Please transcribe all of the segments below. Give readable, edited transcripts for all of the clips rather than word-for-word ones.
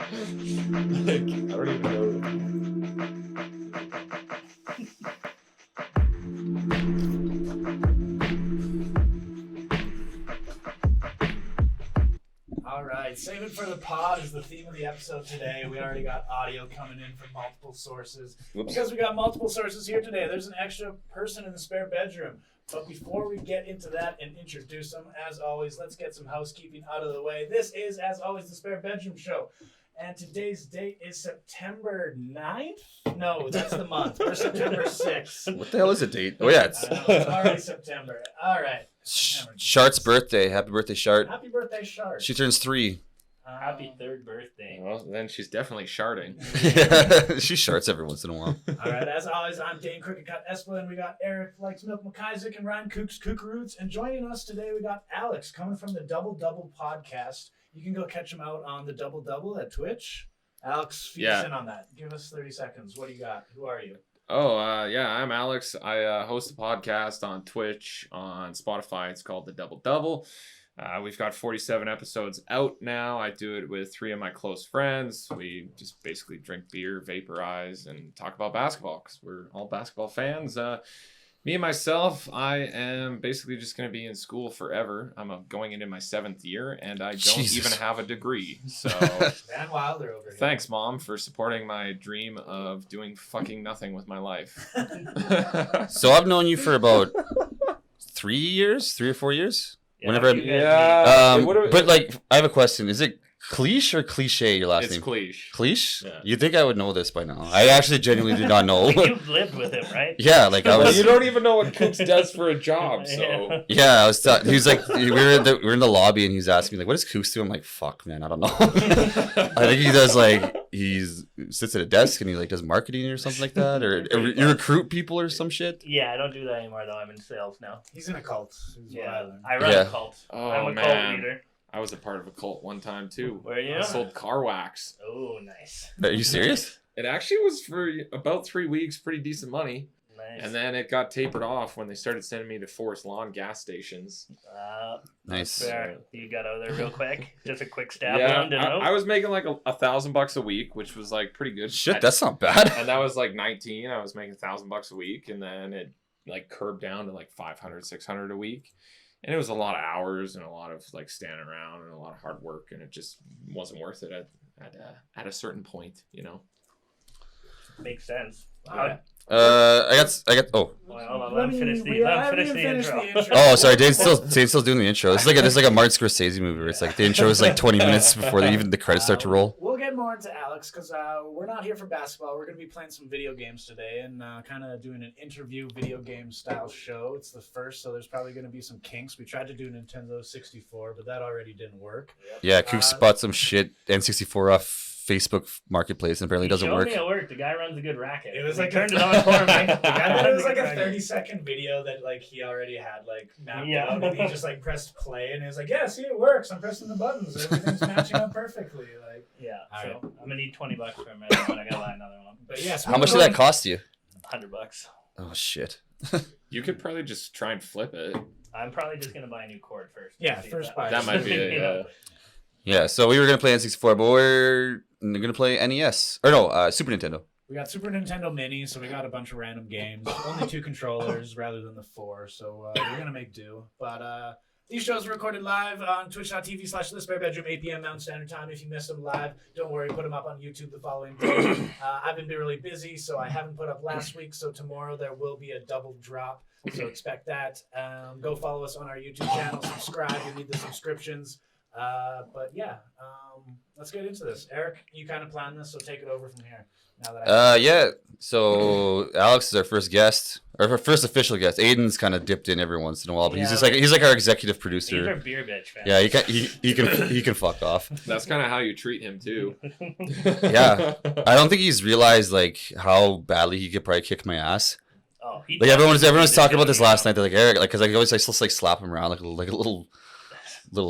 I don't even know. All right, save it for the pod is the theme of the episode today. We already got audio coming in from multiple sources. Whoops. Because we got multiple sources here today, there's an extra person in the spare bedroom. But before we get into that and introduce them, as always, let's get some housekeeping out of the way. This is, as always, the Spare Bedroom Show. And today's date is September 9th? No, that's the month. We're September 6th. What the hell is the date? Oh, yeah, it's It's already September. All right. Shart's birthday. Happy birthday, Shart. Happy birthday, Shart. She turns 3. Happy third birthday. Well, then she's definitely sharding. Yeah, she sharts every once in a while. All right, as always, I'm Dane Crooked Cut Esplin. We got Eric Likes Milk McIsaac and Ryan Kooks Kookaroots. And joining us today, we got Alex coming from the Double Double podcast. You can go catch him out on the Double Double at Twitch. Alex, feed us in on that. Give us 30 seconds. What do you got? Who are you? Oh, yeah, I'm Alex. I host a podcast on Twitch, on Spotify. It's called The Double Double. We've got 47 episodes out now. I do it with 3 of my close friends. We just basically drink beer, vaporize, and talk about basketball because we're all basketball fans. Me and myself, I am basically just going to be in school forever. I'm going into my 7th year, and I don't even have a degree. So, Van Wilder over here. thanks, Mom, for supporting my dream of doing fucking nothing with my life. So I've known you for about 3 or 4 years. Yeah, Whenever you guys Yeah. but like, I have a question. Is it Cliche or Cliche, your last It's name? cliche. Cliche? Yeah. You'd think I would know this by now. I actually genuinely did not know. Like, you've lived with him, right? Yeah, like I Well, was. you don't even know what Coops does for a job, so. Yeah, I was. He was like, we were in the lobby, and he was asking me like, "What does Coops do?" I'm like, "Fuck, man, I don't know." I think he does like he sits at a desk and he like does marketing or something like that, or you recruit people or some shit. Yeah, I don't do that anymore, though. I'm in sales now. He's in a cult. is what I Yeah, learned. I run Yeah. a cult. Oh, I'm a man. cult leader. I was a part of a cult one time, too. Were you? I sold car wax. Oh, nice. Are you serious? It actually was for about 3 weeks, pretty decent money. Nice. And then it got tapered off when they started sending me to Forest Lawn gas stations. Nice. Fair. You got out of there real quick. Just a quick stab Yeah, wound and out. I was making like $1,000 a week, which was like pretty good. Shit, that's not bad. And that was like 19. I was making $1,000 a week, and then it like curbed down to like 500, 600 a week. And it was a lot of hours and a lot of like standing around and a lot of hard work, and it just wasn't worth it at a certain point, you know. Makes sense. Yeah. I got. Oh, Well, hold on, let me finish the intro. oh, sorry. Dane's still doing the intro. It's like a Martin Scorsese movie where it's like the intro is like 20 minutes before the credits start to roll. We'll get more into Alex because we're not here for basketball. We're going to be playing some video games today and kind of doing an interview video game style show. It's the first, so there's probably going to be some kinks. We tried to do Nintendo 64, but that already didn't work. Yeah, Kook bought some shit N64 off Facebook Marketplace and apparently doesn't work. Me it worked. The guy runs a good racket. It was He like turned it on for me. The guy It was runs like good a racket. 30-second video that like he already had like mapped Yeah. out, and he just like pressed play, and he was like, "Yeah, see, it works. I'm pressing the buttons. Everything's matching up perfectly." Like, Yeah, All so right. I'm gonna need $20 for a minute, but I gotta buy another one. but yes, How much did that cost you? $100. Oh shit. You could probably just try and flip it. I'm probably just gonna buy a new cord first. Yeah, See if first buy. That might be it. You know? Yeah, so we were gonna play N64, but we're gonna play NES or no, Super Nintendo. We got Super Nintendo Mini, so we got a bunch of random games. Only 2 controllers rather than the 4, so we're gonna make do. But these shows are recorded live on twitch.tv/thesparebedroom, 8 p.m. Mountain Standard Time. If you missed them live, don't worry, put them up on YouTube the following day. I've been really busy, so I haven't put up last week, so tomorrow there will be a double drop, so expect that. Go follow us on our YouTube channel, subscribe, we need the subscriptions. But yeah, let's get into this. Eric, you kind of planned this, so take it over from here. Now that Yeah. So Alex is our first guest, or our first official guest. Aiden's kind of dipped in every once in a while, but Yeah, he's like our executive He's producer. our beer bitch, man. Yeah, he can fuck off. That's kind of how you treat him, too. Yeah. I don't think he's realized like how badly he could probably kick my ass. Oh, he Like everyone's definitely talking about did this it. last night. They're like, Eric, like, cause like always I still like slap him around like a little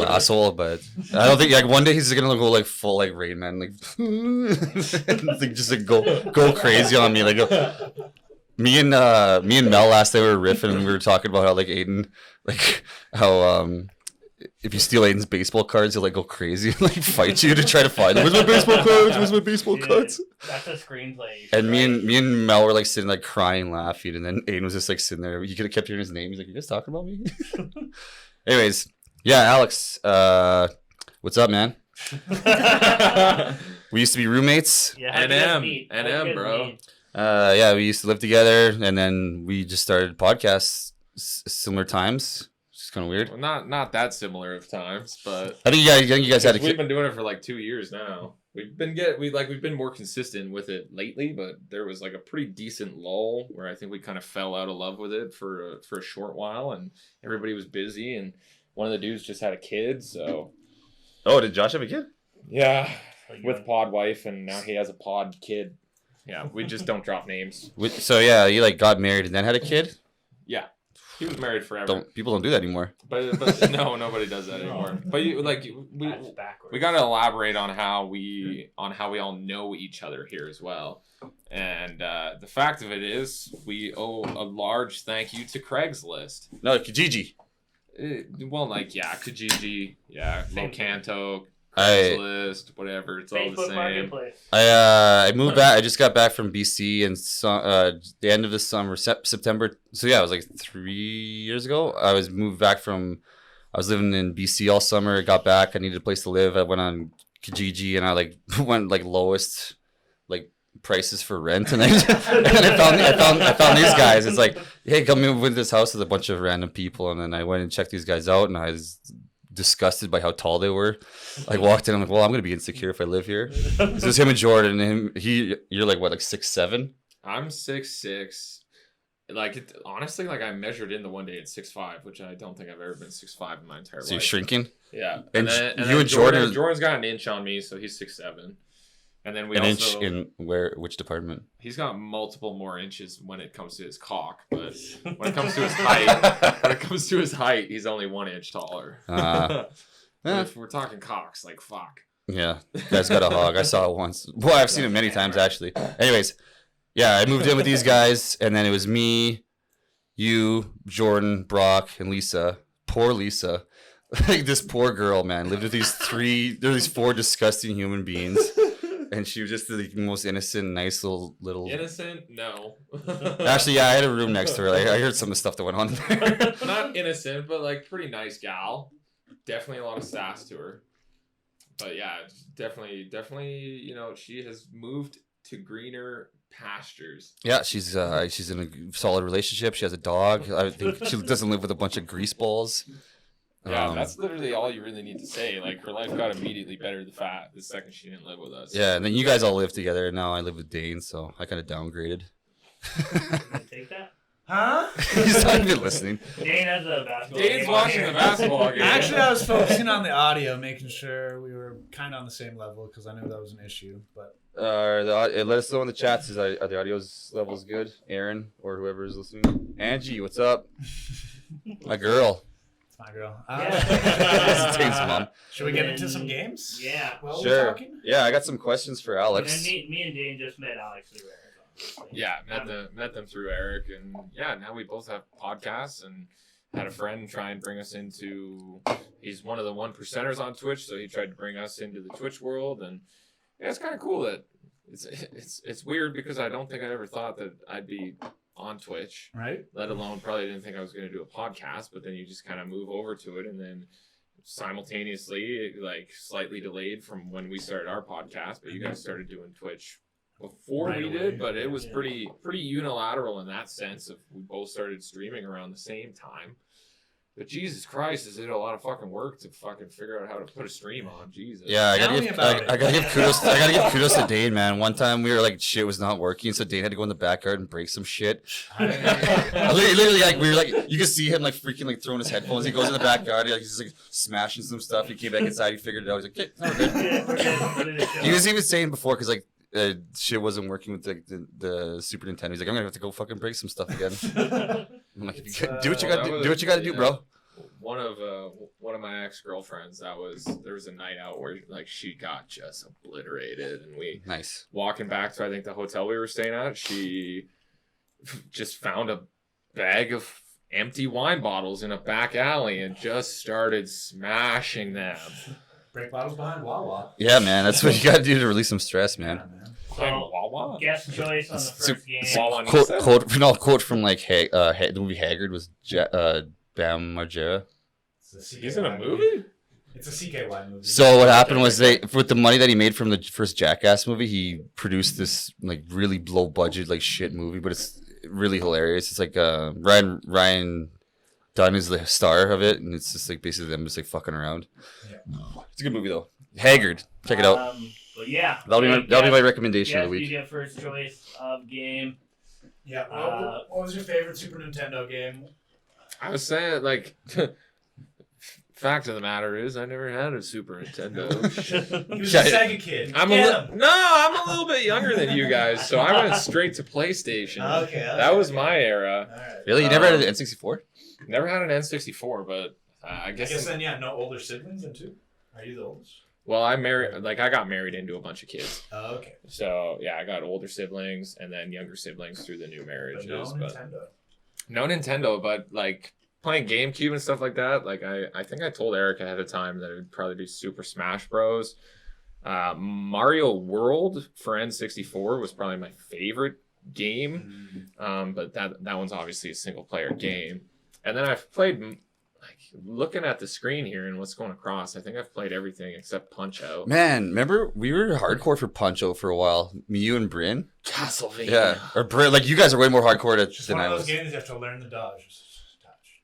asshole. But I don't think like one day he's gonna go like full like Rain Man, like, like just like go crazy on me. Like me and Mel last night we were riffing and we were talking about how like Aiden, like how if you steal Aiden's baseball cards, he'll like go crazy and like fight you to try to find them. Where's my baseball cards? Where's my baseball Dude, cards? That's a screenplay. And me and Mel were like sitting like crying, laughing, and then Aiden was just like sitting there. You could have kept hearing his name. He's like, "You guys talking about me?" Anyways, yeah, Alex, what's up, man? We used to be roommates. Yeah, how'd you guys NM, meet? How'd you NM, guys bro. meet? Yeah, we used to live together, and then we just started podcasts similar times. It's kind of weird. Well, not that similar of times, but I think you guys had a we've kid. been doing it for like 2 years now. We've been more consistent with it lately, but there was like a pretty decent lull where I think we kind of fell out of love with it for a short while, and everybody was busy, and one of the dudes just had a kid, so Oh, did Josh have a kid? yeah, Like, with pod wife, and now he has a pod kid. Yeah, we just don't drop names. So yeah, you like got married and then had a kid. Yeah, he was married forever. People don't do that anymore. But no, nobody does that anymore. But That's backwards. we got to elaborate on how we all know each other here as well. And the fact of it is, we owe a large thank you to Craigslist. No, Kijiji. Kijiji, Same Locanto, I- Craigslist, whatever. It's all the Facebook same. Marketplace. I moved back. I just got back from BC and the end of the summer, September. So yeah, it was like 3 years ago. I was living in BC all summer. Got back. I needed a place to live. I went on Kijiji and I like went like lowest like prices for rent, and I found these guys. It's like, hey, come move into this house with a bunch of random people, and then I went and checked these guys out, and I was disgusted by how tall they were. I walked in, I'm like, well, I'm gonna be insecure if I live here. So it was him and Jordan, and you're like what, like 6'7"? I'm 6'6". Honestly, I measured in the one day at 6'5", which I don't think I've ever been 6'5" in my entire So you're life. shrinking. Yeah, And then you and Jordan- Jordan's got an inch on me, so he's 6'7". And then we An inch also in which department? he's got multiple more inches when it comes to his cock, but when it comes to his height, he's only 1 inch taller. But If we're talking cocks, fuck. Yeah, guy's got a hog. I saw it once. Well, I've seen it many times actually. Anyways, yeah, I moved in with these guys, and then it was me, you, Jordan, Brock, and Lisa. Poor Lisa. Like this poor girl, man, lived with these four disgusting human beings. And she was just the most innocent, nice little. Innocent? No. Actually, yeah, I had a room next to her. Like, I heard some of the stuff that went on there. Not innocent, but pretty nice gal. Definitely a lot of sass to her. But yeah, definitely. She has moved to greener pastures. Yeah, she's in a solid relationship. She has a dog. I think she doesn't live with a bunch of greaseballs. Yeah, that's literally all you really need to say. Her life got immediately better the second she didn't live with us. Yeah, and then you guys all live together, and now I live with Dane, so I kind of downgraded. Take that. Huh? He's not even listening. Dane has a basketball. Dane's game watching on the here. basketball game. Actually, I was focusing on the audio, making sure we were kind of on the same level because I knew that was an issue. But Let us know in the chats. Are the audio levels good? Aaron or whoever is listening. Angie, what's up? My girl. it's my girl. Yeah. Dane's mom. Should we get into some games? Yeah. While we're Sure. talking? Yeah, I got some questions for And Alex. me and Dane just met Alex through Eric. Yeah, met them through Eric, and yeah, now we both have podcasts, and had a friend try and bring us into. He's one of the 1%ers on Twitch, so he tried to bring us into the Twitch world, and yeah, it's kind of cool that it's weird because I don't think I ever thought that I'd be on Twitch, Right? let alone probably didn't think I was going to do a podcast, but then you just kind of move over to it, and then simultaneously, slightly delayed from when we started our podcast, but you guys started doing Twitch before Right we away. did, but it was Yeah. pretty unilateral in that sense of we both started streaming around the same time. But Jesus Christ, is it a lot of fucking work to fucking figure out how to put a stream on? Jesus. Yeah, I Tell gotta me give about it. I gotta give kudos. I gotta give kudos to Dane, man. One time we were like, shit was not working, so Dane had to go in the backyard and break some shit. Literally, we were like, you could see him freaking throwing his headphones. He goes in the backyard, he's just smashing some stuff. He came back inside, he figured it out. He's like, okay, no, we're good. Yeah, we're good. He was even saying before, because shit wasn't working with the Super Nintendo. He's like, I'm gonna have to go fucking break some stuff again. I'm like, do what you gotta do. Do what you gotta do, bro. One of my ex-girlfriends, there was a night out where she got just obliterated, and we Nice. walking back to I think the hotel we were staying at, she just found a bag of empty wine bottles in a back alley and just started smashing them. Break bottles behind Wawa. Yeah, man, that's what you gotta do to release some stress, man. Playing So, Wawa. guest choice on the first game. Wawa Quote from like the movie Haggard was Bam Margera. He's in a movie? It's a CKY movie. So what happened was with the money that he made from the first Jackass movie, he produced this like really low budget like shit movie, but it's really hilarious. It's like Ryan Dunn is the star of it, and it's just like basically them just like fucking around. Yeah. It's a good movie though. Haggard, check it out. But yeah, That'll be my recommendation of the You week. get first choice of game. Yeah. What was your favorite Super Nintendo game? I was saying, like, fact of the matter is, I never had a Super Nintendo. He was a Sega kid. I'm a little bit younger than you guys, so I went straight to PlayStation. Okay. That was my era. All right. Really, you never had an N64? Never had an N64, but I guess then, no older siblings then too. Are you the oldest? well, I got married into a bunch of kids. Oh, okay. So yeah, I got older siblings and then younger siblings through the new marriages. But no Nintendo. No Nintendo, but like playing GameCube and stuff like that. Like I think I told Eric ahead of time that it would probably be Super Smash Bros. Mario World for N64 was probably my favorite game. But that one's obviously a single player game. And then I've played, like, looking at the screen here and what's going across, I think I've played everything except Punch Out. Man, remember we were hardcore for Punch Out for a while. Me, you, and Bryn. Castlevania. Yeah, or Bryn. Like you guys are way more hardcore Just than one I of those was. games you have to learn the dodge.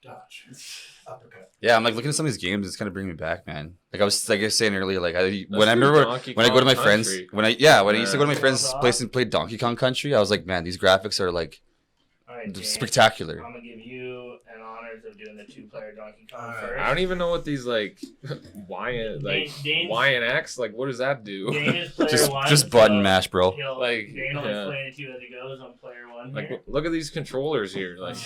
Dodge. Uppercut. Yeah, I'm like looking at some of these games. It's kind of bringing me back, man. Like I was saying earlier, like Let's when I do remember Donkey when I go to my Kong friends Country. when I used to go to my friends' place and play Donkey Kong Country, I was like, man, these graphics are like All right, James, spectacular. I'm gonna give you an honors of doing the 2-player Donkey Kong Alright. first. I don't even know what these like Y and Y and X, like what does that do? Dane is player Just one, just button so mash, bro. he'll- Like, Dane will yeah. explain it to you as he goes on player one Like here. look at these controllers here. Like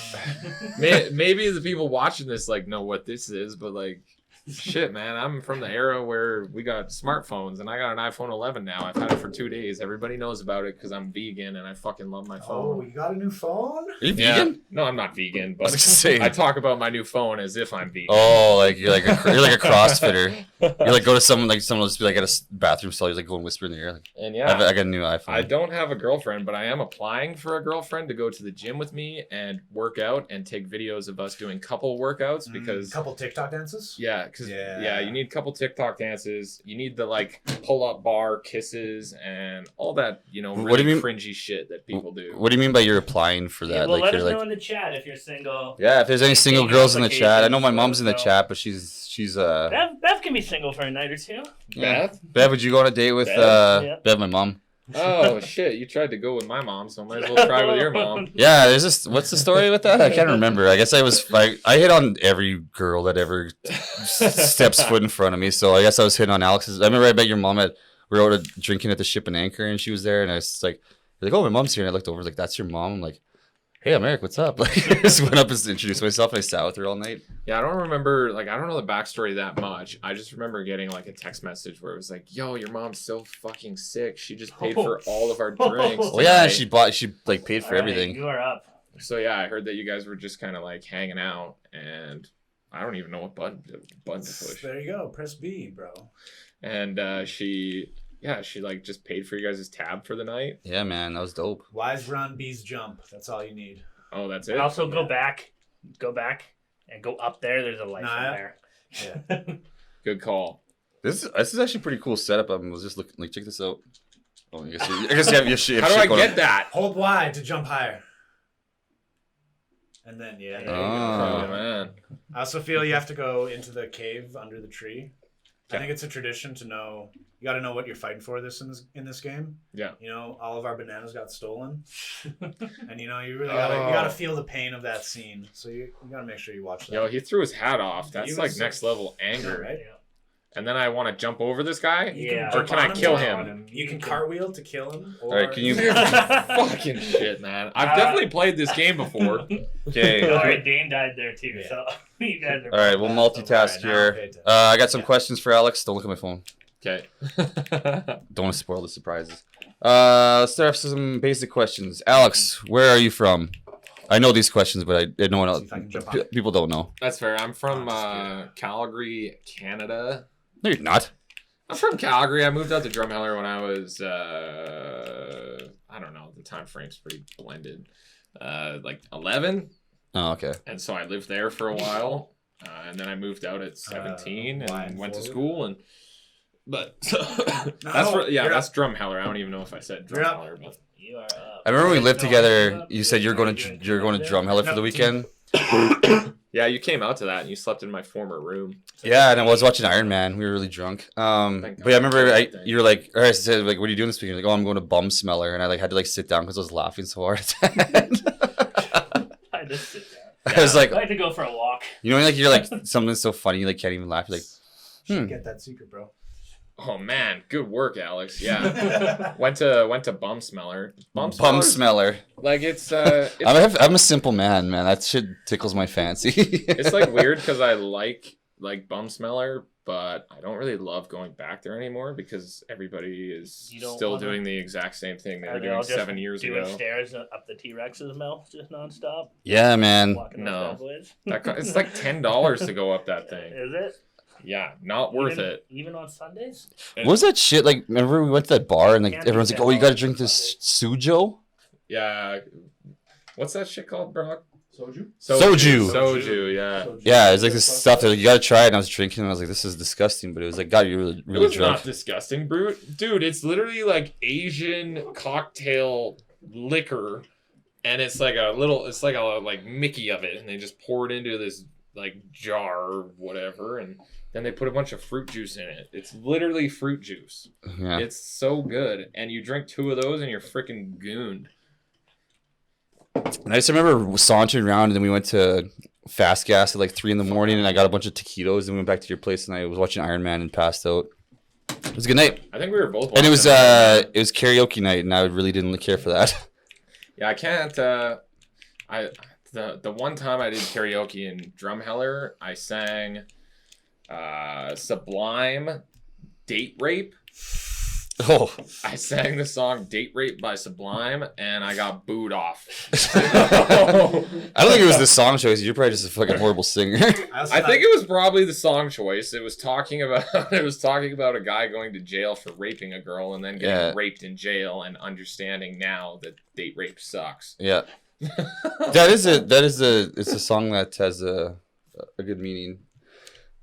Uh, maybe the people watching this like know what this is, but like shit, man, I'm from the era where we got smartphones and I got an iPhone 11 now. I've had it for 2 days. Everybody knows about it because I'm vegan and I fucking love my Oh, phone. you got a new phone? Are you Yeah. vegan? No, I'm not vegan, I but was saying. I talk about my new phone as if I'm vegan. Oh, like you're like a CrossFitter. You like go to someone will just be like at a bathroom stall. You like go and whisper in the ear. Like, And I yeah, got a new iPhone. I don't have a girlfriend, but I am applying for a girlfriend to go to the gym with me and work out and take videos of us doing couple workouts because couple TikTok dances. because Yeah. you need a couple TikTok dances. You need the like pull up bar kisses and all that really What do you mean- cringy shit that people do. What do you mean by you're applying for yeah, that? well, like let you're us like, know in the chat if you're single. yeah. If there's any single Dating girls in the chat, I know my applications, mom's in the so- chat, but she's Bev can be single for a night or two. Beth? Bev, would you go on a date with Bev? Yeah. Bev, my mom? Oh shit! You tried to go with my mom, so might as well try with your mom. Yeah, there's this. What's the story with that? I can't remember. I guess I hit on every girl that ever steps foot in front of me. So I guess I was hitting on Alex's. I remember I met your mom we were out drinking at the Ship and Anchor, and she was there, and I was like, oh, my mom's here, and I looked over, like, that's your mom. I'm like, hey, I'm Eric. What's up? Like, I just went up and introduced myself, and I sat with her all night. Yeah, I don't remember, I don't know the backstory that much. I just remember getting, a text message where it was like, yo, your mom's so fucking sick. She just paid for all of our drinks. Well, yeah, tonight." she paid for All right, everything. You are up. So, yeah, I heard that you guys were just kind of, hanging out, and I don't even know what button to push. There you go. Press B, bro. And she just paid for you guys' tab for the night. Yeah, man, that was dope. Wise run, bees jump. That's all you need. Oh, that's And it? also go back, and go up there. There's a light Nah, in there. Yeah. Good call. This is actually a pretty cool setup. I was just looking, check this out. Oh, I guess you have your shit. How do I get that? Hold Y to jump higher. And then, there you Oh, Oh. man. I also feel you have to go into the cave under the tree. I Yeah. think it's a tradition to know. You got to know what you're fighting for in this game. Yeah. All of our bananas got stolen, and you really gotta feel the pain of that scene. So you gotta make sure you watch that. Yo, he threw his hat off. That's He was- next level anger. Yeah, right? And then I want to jump over this guy? Yeah. Or can I kill him? You can cartwheel to kill him. Or... All right, can you- Fucking shit, man. I've definitely played this game before. Okay. All right, Dane died there too. Yeah. So you guys are. All right, we'll multitask Alright, now I'll pay here. attention. I got some questions for Alex. Don't look at my phone. Okay. Don't want to spoil the surprises. Let's start off with some basic questions. Alex, where are you from? I know these questions, but no one else. See if I can jump on it. People don't know. That's fair. I'm from just Calgary, Canada. No, you're not. I'm from Calgary. I moved out to Drumheller when I was, I don't know, the time frame's pretty blended. Like 11. Oh, okay. And so I lived there for a while. And then I moved out at 17 and went to school. But that's Drumheller. I don't even know if I said Drumheller, but You are up. I remember we lived together. You said you're going to Drumheller for the weekend. yeah, you came out to that and you slept in my former room. Yeah, and I was watching Iron Man. We were really drunk. But I remember you were like, or I said like, what are you doing this weekend? Like, oh, I'm going to Bum Smeller, and I like had to like sit down because I was laughing so hard. I just sit down. I was like, I like to go for a walk. you know, like you're like something's so funny, you like can't even laugh. You're like, Should get that secret, bro. Oh man, good work, Alex. Yeah, went to Bum Smeller. Bum Smeller's- Smeller. Like it's I'm a simple man, man. That shit tickles my fancy. it's like weird because I like Bum Smeller, but I don't really love going back there anymore because everybody is You don't still wanna- doing the exact same thing they were Are they doing all just 7 years doing ago. stairs up the T-Rex's mouth just nonstop? Yeah, man. Walking No. those It's like $10 to go up that thing. Is it? Yeah, not worth even, it. Even on Sundays? What was that shit? Like, remember we went to that bar and like Can't be everyone's like, "Oh, you $10 got to drink this Sujo." Yeah, what's that shit called, Brock? Soju? Soju, yeah. Yeah, it's like this stuff that like, you got to try it. And I was drinking, and I was like, "This is disgusting," but it was like got you really, It really was drunk. not disgusting, brute. Dude, it's literally like Asian cocktail liquor, and it's like a like Mickey of it, and they just pour it into this like jar or whatever, and then they put a bunch of fruit juice in it. It's literally fruit juice. Yeah. It's so good, and you drink 2 of those, and you're freaking gooned. And I just remember sauntering around, and then we went to Fast Gas at like 3 a.m, and I got a bunch of taquitos, and we went back to your place, and I was watching Iron Man and passed out. It was a good night, I think we were both. and it was watching karaoke night, and I really didn't care for that. Yeah, I can't. The one time I did karaoke in Drumheller, I sang Sublime Date Rape. Oh, I sang the song Date Rape by Sublime, and I got booed off. I don't think it was the song choice. You're probably just a fucking horrible singer. I think it was probably the song choice. It was talking about a guy going to jail for raping a girl and then getting raped in jail and understanding now that date rape sucks. Yeah, it's a song that has a good meaning.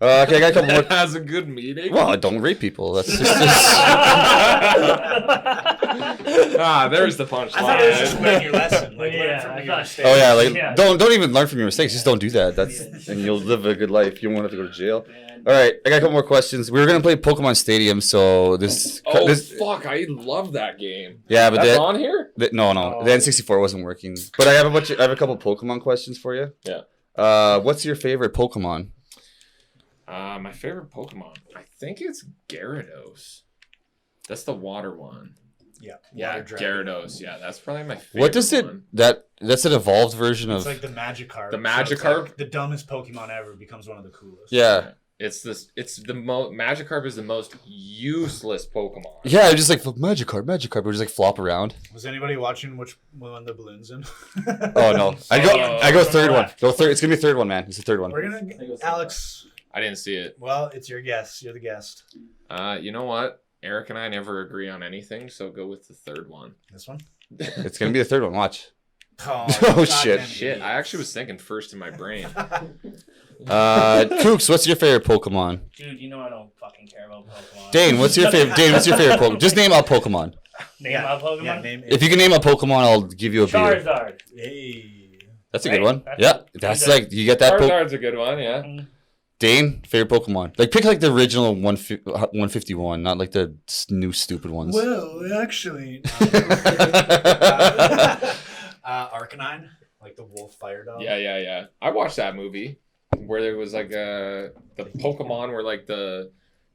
Okay, I got a couple more. It has a good meaning. Well, I don't rape people. That's just. There's the punchline. I thought it was just learn your lesson. Like, learn Yeah, from I your thought- mistakes. Oh yeah, like Yeah. don't even learn from your mistakes. Just don't do that. And you'll live a good life. You won't have to go to jail. All right, I got a couple more questions. We were gonna play Pokemon Stadium, so this. Fuck! I love that game. Yeah, but That's on here. no, the N64 wasn't working. But I have a couple Pokemon questions for you. Yeah. What's your favorite Pokemon? My favorite Pokemon. I think it's Gyarados. That's the water one. Yeah. Yeah, Water Dragon. Gyarados. Yeah, that's probably my favorite. What does it one. that's an evolved version It's of like the Magikarp. The So Magikarp? it's like the dumbest Pokemon ever becomes one of the coolest. yeah. It's the Magikarp is the most useless Pokemon. Yeah, just like Magikarp, we just like flop around. Was anybody watching which one the balloon's in? Oh no, I go third one. Go third. It's gonna be third one, man. It's the third one. We're gonna Alex. I didn't see it. Well, it's your guess. You're the guest. You know what? Eric and I never agree on anything, so go with the third one. This one. It's gonna be the third one. Watch. Oh, Shit. Shit, I actually was thinking first in my brain. Kooks, what's your favorite Pokemon? Dude, you know I don't fucking care about Pokemon. Dane, what's your favorite Pokemon? Just name a Pokemon. Name a Pokemon? Yeah, name If you can name a Pokemon, I'll give you a beer. Charizard. Hey. That's a Right? good one. That's Yeah, a- that's like you get that. Charizard's a good one, yeah. Dane, favorite Pokemon. Like pick like the original 151, not like the new stupid ones. Well, actually, Arcanine, like the wolf fire dog. Yeah. I watched that movie where there was like the Pokemon were like the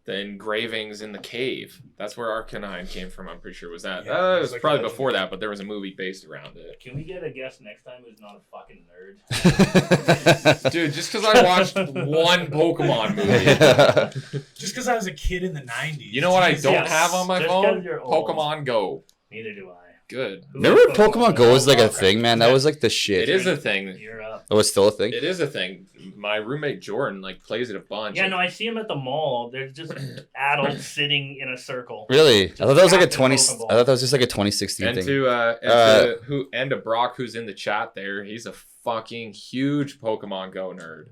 engravings in the cave. That's where Arcanine came from. I'm pretty sure was that. Yeah, It was like probably a before legend. that, but there was a movie based around it. Can we get a guest next time who's not a fucking nerd? Dude, just because I watched one Pokemon movie. Just because I was a kid in the 90s. You know what I don't Yes. have on my Just phone? 'cause you're old. Pokemon Go. Neither do I. good. Remember when Pokemon Go was like a thing, man? That was like the shit. It is a thing. You're up. Oh, it's still a thing? It is a thing. My roommate Jordan like plays it a bunch. Yeah, no, I see him at the mall. They're just adults sitting in a circle. Really? I thought that was like a Captain 20. I Pokeball. thought that was just like a 2016 And thing. to Brock, who's in the chat there, he's a fucking huge Pokemon Go nerd.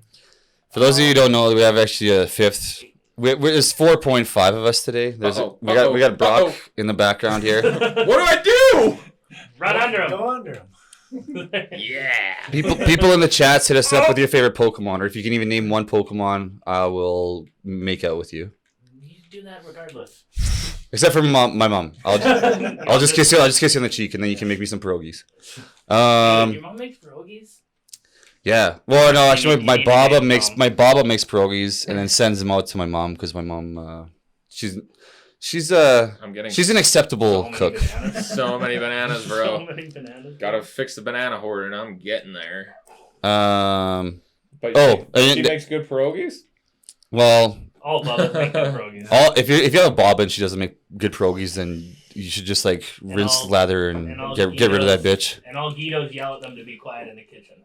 For those of you who don't know, we have actually a fifth. There's 4.5 of us today. We got Brock in the background here. What do I do? Run under him. Go under him. Yeah. People in the chats, hit us up with your favorite Pokemon, or if you can even name one Pokemon, I will make out with you. You do that regardless. Except for my mom. I'll just kiss you. I'll just kiss you on the cheek, and then you can make me some pierogies. Your mom makes pierogies? Yeah. Well, no, actually, my You Baba need makes mom. my Baba makes pierogies, and then sends them out to my mom because my mom, she's I'm getting an acceptable So many cook. bananas. so many bananas, So bro. many bananas. Gotta fix the banana hoarder, and I'm getting there. But Oh, she makes good pierogies. Well, All Bubba's make good pierogies. if you have a Baba and she doesn't make good pierogies, then you should just like rinse, all- lather, and and all get rid of that bitch. And all Guidos yell at them to be quiet in the kitchen.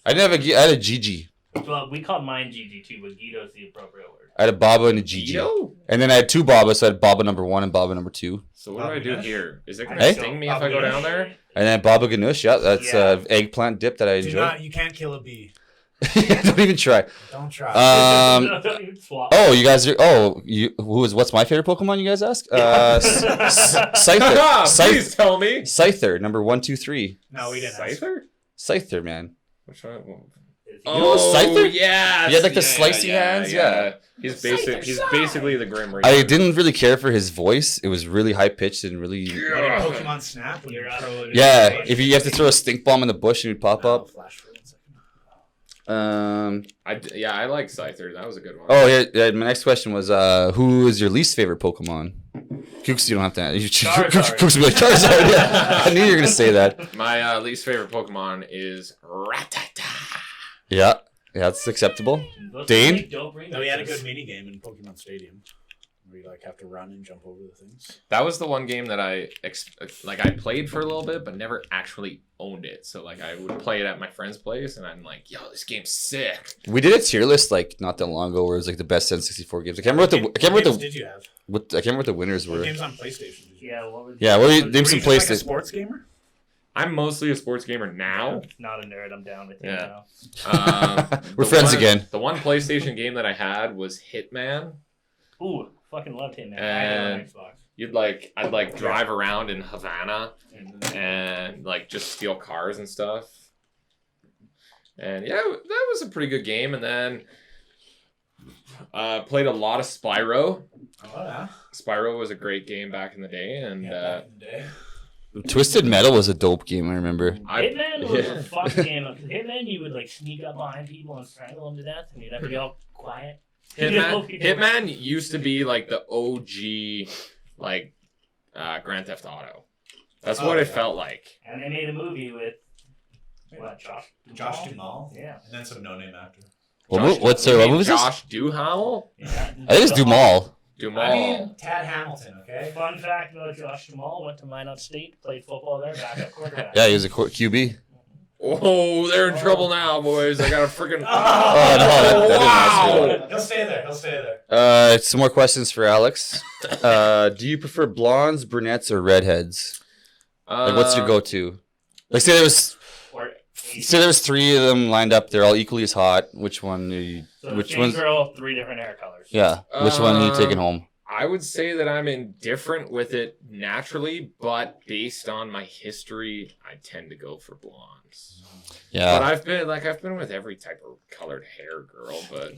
I had a Gigi. Well, we call mine Gigi too, but Guido's the appropriate word. I had a Baba and a Gigi. Guido? And then I had two Babas, so I had Baba number 1 and Baba number 2. So what do I do here? Is it gonna Hey? sting me if I go down there? And then Baba Ganoush, yeah, that's Yeah. eggplant dip that I enjoy. You can't kill a bee. Don't even try. Don't try. Swap. Oh, you guys are. Oh, what's my favorite Pokemon? You guys ask. Scyther. Please tell me. Scyther, number 1, 2, 3. No, we didn't. ask. Scyther? Scyther, man. Which one? know Scyther? Yeah. He had, like, the slicey hands, yeah. He's Scyther, basically the Grim Reaper. I didn't really care for his voice. It was really high pitched and really. Like in Pokemon Snap when you You're up. throw it. Yeah, if you have to throw a stink bomb in the bush and it would pop Oh, up. flash for 1 second. I like Scyther. That was a good one. Oh yeah. My next question was, who is your least favorite Pokemon? Kooks, you don't have to. Charizard. Kooks will be like Charizard. Yeah, I knew you were gonna say that. My least favorite Pokemon is Rattata. Yeah, that's acceptable. Those Dane? are like dope remixes. No, we had a good mini game in Pokemon Stadium. Where you like have to run and jump over the things. That was the one game that I played for a little bit, but never actually owned it. So like I would play it at my friend's place, and I'm like, "Yo, this game's sick." We did a tier list like not that long ago, where it was like the best N64 games. I can't remember What games did you have? what the winners What were. games on PlayStation did you have? Yeah, what was Yeah, what were you- was- name Were some you just like a PlayStation. sports gamer? I'm mostly a sports gamer now. Not a nerd. I'm down with you Yeah. now. We're The friends one- again. The one PlayStation game that I had was Hitman. Ooh, fucking loved him, man. I had it on And Xbox. I'd like drive around in Havana and like just steal cars and stuff. And yeah, that was a pretty good game. And then played a lot of Spyro. Oh yeah. Spyro was a great game back in the day, and Back in the day. Twisted Metal was a dope game. I remember. Hitman was yeah. a fun game. Because Hitman, you would like sneak up behind people and strangle them to death, and you'd have to be all quiet. Hitman used to be like the OG, like Grand Theft Auto. That's what it felt like. And they made a movie with what? Josh Duhamel. Yeah. And then some no-name actor. What Josh- what you mean movie is this? Josh Duhamel? Yeah. I think it's Dumal. Dumal. I mean, Tad Hamilton. Okay. Fun fact about Josh Jamal: went to Minot State, played football there, backup quarterback. Yeah, he was a QB. Oh, they're in trouble now, boys. I got a freaking. Oh, no, that didn't wow. He'll stay there. He'll stay there. Some more questions for Alex. Do you prefer blondes, brunettes, or redheads? Like, what's your go-to? Like, say there was 3 of them lined up. They're all equally as hot. Which one? So Which same one's? girl, 3 different hair colors. Yeah. Which one are you taking home? I would say that I'm indifferent with it naturally, but based on my history, I tend to go for blondes. But Yeah. I've been with every type of colored hair girl, but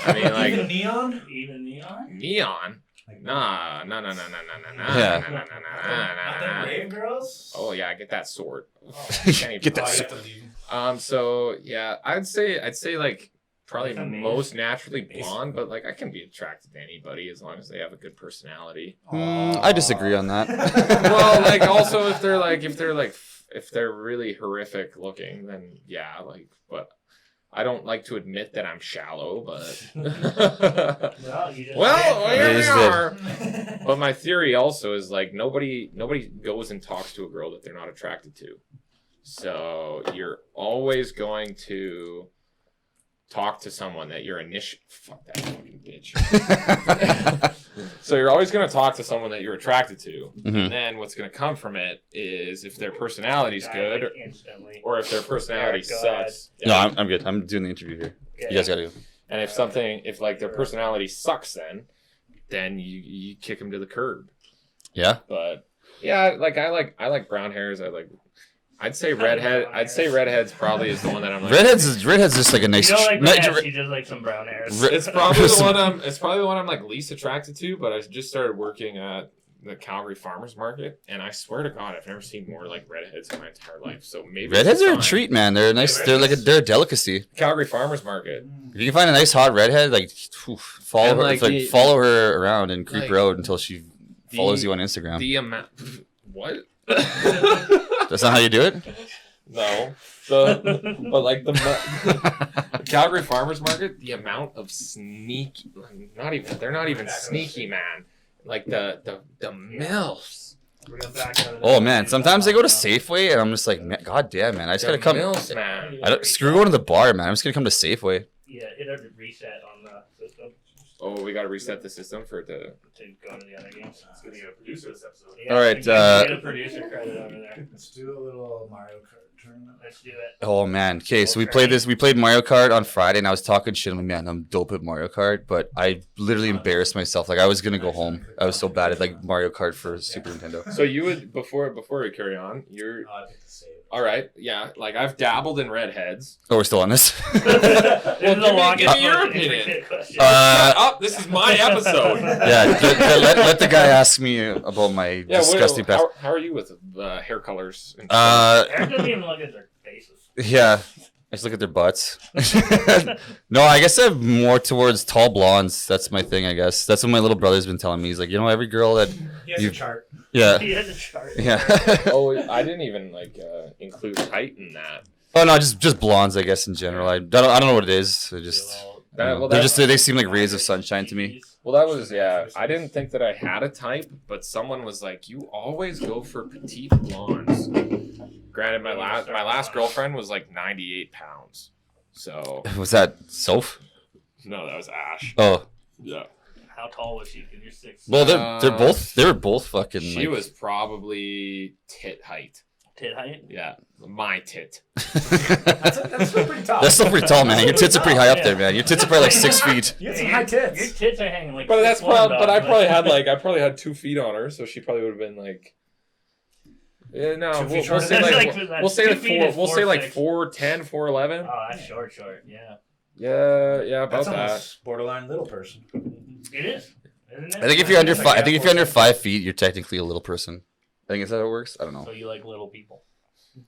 I mean Even like neon. Even neon. neon. Like, Nah. Yeah. Not them rave girls. Oh yeah, I get that sword. Oh. Get Oh, that you sword. have to leave. So yeah, I'd say like probably Like a maid. most naturally blonde, but like I can be attracted to anybody as long as they have a good personality. I disagree on that. Well, like also if they're really horrific looking, then yeah, like but I don't like to admit that I'm shallow, but Well, you just well, here It we is are. But my theory also is like nobody goes and talks to a girl that they're not attracted to. So you're always going to talk to someone that you're fuck that fucking bitch. So you're always going to talk to someone that you're attracted to. Mhm. And then what's going to come from it is if their personality's die, good like, instantly. or if their personality Go ahead. sucks. No, I'm good. I'm doing the interview here. Okay. You guys gotta go. And if like their personality sucks, then you kick them to the curb. Yeah. But yeah, like I like brown hairs. I'd say redhead. I'd say redheads probably is the one that I'm like. Redhead's just like a nice. You don't like nice- redheads, she just like some brown hairs. It's probably the one I'm like least attracted to. But I just started working at the Calgary Farmers Market, and I swear to God, I've never seen more like redheads in my entire life. So maybe Redheads it's are a fine. treat, man. They're nice. They're a delicacy. Calgary Farmers Market. If you can find a nice hot redhead, like follow And, her, like, follow her around and creep like, her out until she follows you on Instagram. The amount. What? That's not how you do it. No. But like the Calgary Farmers Market, the amount of sneaky, they're not even sneaky, man. Like the MILFs. Oh man, sometimes they go to Safeway and I'm just like, man, God damn, man, I just gotta come. MILFs, man. I don't screw going to the bar, man. I'm just gonna come to Safeway. Yeah, it had to reset on the system Oh, we gotta reset the system for it to. to go to the other games. It's gonna get a producer this episode. Yeah, All right, get a producer credit over there. Let's do a little Mario Kart tournament. Let's do it. Oh man, okay, so we played Mario Kart on Friday, and I was talking shit. I'm like, man, I'm dope at Mario Kart, but I literally embarrassed myself. Like I was gonna go home. I was so bad at like Mario Kart for Super Nintendo. So you would before we carry on, you're I picked the save. all right. Yeah, like I've dabbled in redheads. Oh, we're still on this. This is the give me longest your most opinion. intricate question. Shut up! This is my episode. Yeah, let the guy ask me about my disgusting past. How are you with hair colors? And Eric doesn't even look at their faces. Yeah, I just look at their butts. No, I guess I'm more towards tall blondes. That's my thing, I guess. That's what my little brother's been telling me. He's like, every girl that, He has You- a chart. yeah, He has a chart. yeah. Oh, I didn't even include height in that. Oh no, just blondes, I guess in general. I don't know what it is. I just, they seem like rays of sunshine to me. Well, that was I didn't think that I had a type, but someone was like, "You always go for petite blondes." Granted, my last girlfriend was like 98 pounds, so Was that Soph? no, that was Ash. Oh, Yeah, How tall was she? Because you're 6. well, they were both fucking. she was probably tit height. Tit height. Yeah, my tit. That's still pretty tall. That's still pretty tall, man. Your tits are pretty high up there, man. Your tits are probably like 6 feet. You have some high Your tits. tits are hanging like. But that's 6'1", probably. But I dog. probably had 2 feet on her, so she probably would have been like. Yeah, no, 2 we'll, feet we'll shorter say than like that. we'll say 2 like feet four. is We'll say like 4'6". 4'10", 4'11". Oh, that's short. Yeah. Yeah, about That's that. almost borderline little person. It is. Isn't it? I think if you're under five, I think if you're under 5 feet, you're technically a little person. I think that's how it works. I don't know. So you like little people,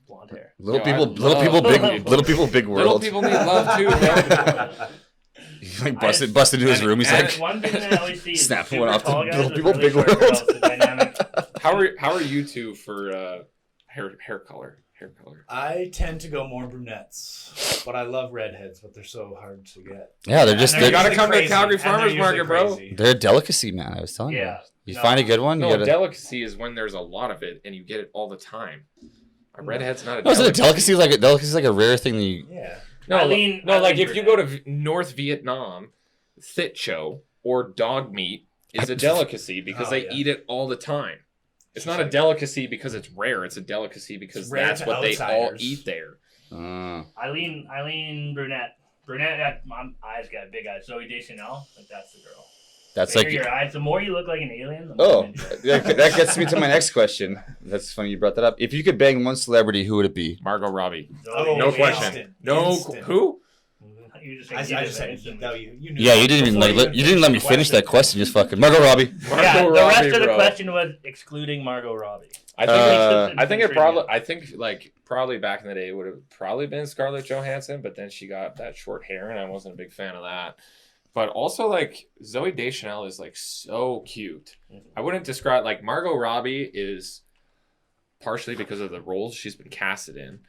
blonde hair. Little Yo, people, I little people, love big, people. little people, big Little world. people need love too, man. He like busted into his room. He's and like, One thing that I always see is Snap super one off to tall guys little with people, really big short world. girls, the dynamic. How are you two for hair color? Hair color. I tend to go more brunettes, but I love redheads, but they're so hard to get. yeah, they're just And You they're they're, gotta usually come to crazy, Calgary and they're Farmers usually Market, bro. crazy. they're a delicacy, man. I was telling Yeah. you. You No. find a good one, you No, gotta. delicacy is when there's a lot of it and you get it all the time. A redhead's not a No, is it a delicacy. delicacy? Like a rare thing that you. Yeah. No, I lean like if you go brunette. to North Vietnam, thit cho or dog meat is a delicacy because Oh, they yeah. eat it all the time. It's Just not a like- delicacy because it's rare. It's a delicacy because It's rare that's to what they all outsiders. eat there. I lean brunette. Brunette. My eyes got big eyes. Zoe Deschanel. Like that's the girl. That's Bigger like. your eyes. The more you look like an alien, the more Oh, I'm into it. that gets me to my next question. That's funny you brought that up. If you could bang one celebrity, who would it be? Margot Robbie. Zoe No yeah. question. Instant. No. Instant. Who? You just I you just said instantly. no, you knew. Yeah, you didn't even Before like. You didn't let me finish that question. Just fucking Margot Robbie. Margot Yeah, the Robbie, rest of the bro. question was excluding Margot Robbie. I think. I think it Trivia. probably. I think like probably back in the day it would have probably been Scarlett Johansson, but then she got that short hair, and I wasn't a big fan of that. But also like Zoe Deschanel is like so cute. I wouldn't describe like Margot Robbie is partially because of the roles she's been casted in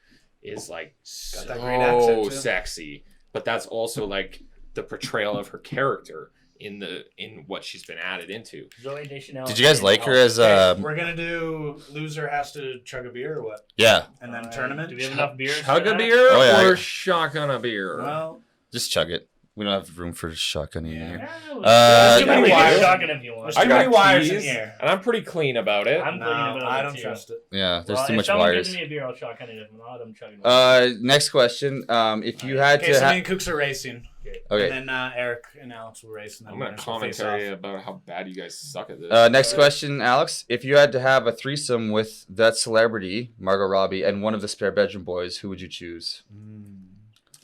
is like Got that great accent, so too. sexy. but that's also like the portrayal of her character in what she's been added into. Zoe Deschanel. Did you guys like her as Okay, we're gonna do loser has to chug a beer or what? Yeah, And then tournament. Do we have enough beers? Chug for a that? beer Oh, yeah, or shotgun a beer? Well, just chug it. We don't have room for shotgun in here. Yeah, Uh, too many we wires. can- Shotgun if you want. There's I too got many wires in keys, here. and I'm pretty clean about it. I'm No, clean about I it, don't too. trust it. Yeah, there's Well, too if much someone wires. gives me a beer, I'll shotgun it. If not, I'm chugging it. Next question. If you had Okay, to, so me and Kooks are racing. okay. And then Eric and Alex will race. And then I'm gonna winners will face commentary off. about how bad you guys suck at this. Next question, Alex. If you had to have a threesome with that celebrity, Margot Robbie, and one of the spare bedroom boys, who would you choose?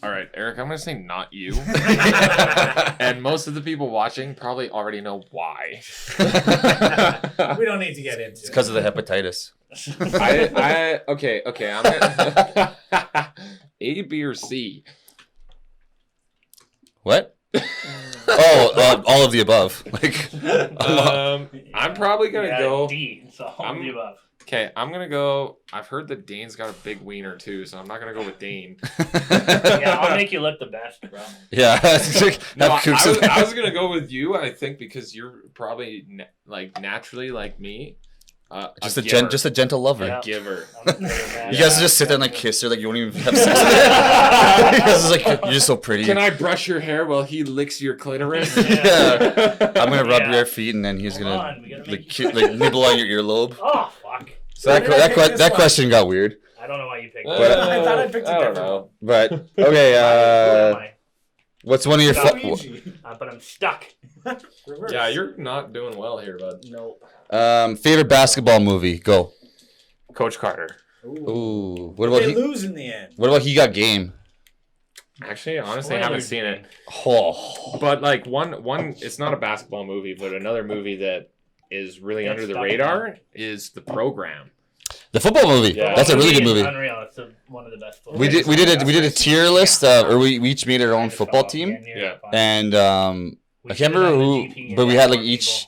All right, Eric, I'm gonna say not you. And most of the people watching probably already know why. We don't need to get into It's it. because of the hepatitis. Okay. I'm gonna A, B, or C. What? Oh, all of the above. Like, I'm probably gonna go. D. So all I'm- of the above. Okay, I'm gonna go. I've heard that Dane's got a big wiener too, so I'm not gonna go with Dane. Yeah, I'll make you look the best, bro. yeah. No, Have Kooks in I was gonna go with you. I think because you're probably naturally like me, just a a giver. just a gentle lover. Yeah. giver. You guys just sit there and like kiss her, like you won't even have sex. You guys are like, you're just so pretty. Can I brush your hair while he licks your clitoris? Yeah. I'm gonna rub Yeah. your feet and then he's Hold gonna on, we gotta like, make like nibble on your earlobe. Oh fuck! So that question got weird. I don't know why you picked But- that. I thought I picked a I don't different know. But okay, Who am I? what's one of your Luigi. But I'm stuck. Reverse. Yeah, you're not doing well here, bud. Nope. favorite basketball movie? Go. Coach Carter. Ooh, what about They he? lose in the end. What about He Got Game? Actually, honestly, I haven't seen it. Oh, But like one, it's not a basketball movie, but another movie that is really Yeah, under the stuck radar is The Program. the football movie. Yeah. That's a really good movie. Unreal. It's one of the best. We did a tier list, or we each made our own football team, Yeah. and I can't remember who, but we had like each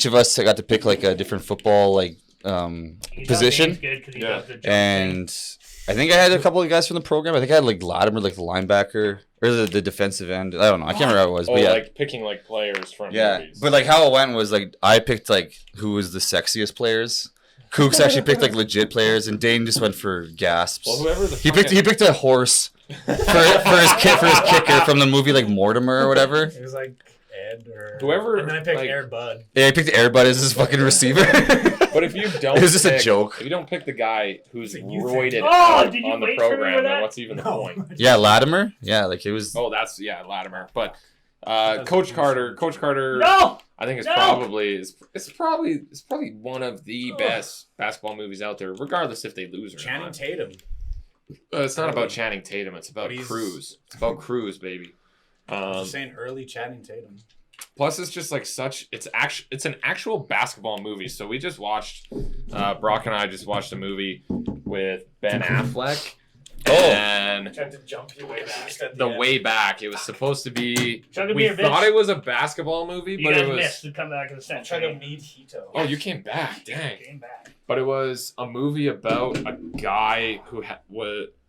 of us got to pick like a different football like position, Yeah. and I think I had a couple of guys from the program. I think I had like Latimer, like the linebacker, or the defensive end. I don't know. I can't remember how it was, Oh, but yeah. like picking like players from Yeah, movies. but like how it went was like I picked like who was the sexiest players. Kooks actually picked like legit players, and Dane just went for gasps. Well, whoever the He picked a horse for his kicker from the movie like Mortimer or whatever. It was like Ed or Whoever, And then I picked like- Air Bud. Yeah, he picked Air Bud as his fucking receiver. But if you don't, It was just a pick- joke. If you don't pick the guy who's It's a youth roided thing. out did you on the wait for me program, with then that? what's even the No. point? Yeah, Latimer. Yeah, like it was. Oh, that's Latimer. But Coach Carter, No. I think it's No! probably one of the best basketball movies out there, regardless if they lose or Channing not. Tatum. It's not about Channing Tatum. It's about But he's- Cruz. It's about Cruz, baby. Just saying early Channing Tatum. Plus, it's just like it's an actual basketball movie. So we just watched, Brock and I just watched a movie with Ben Affleck. Oh. And Tried to jump you way back. the way back, it was supposed to be. Chug a We beer, thought bitch. it was a basketball movie, You but guys it was. missed to come back in the Try century. to meet Hito. Oh, you came back, dang! Came back. But it was a movie about a guy who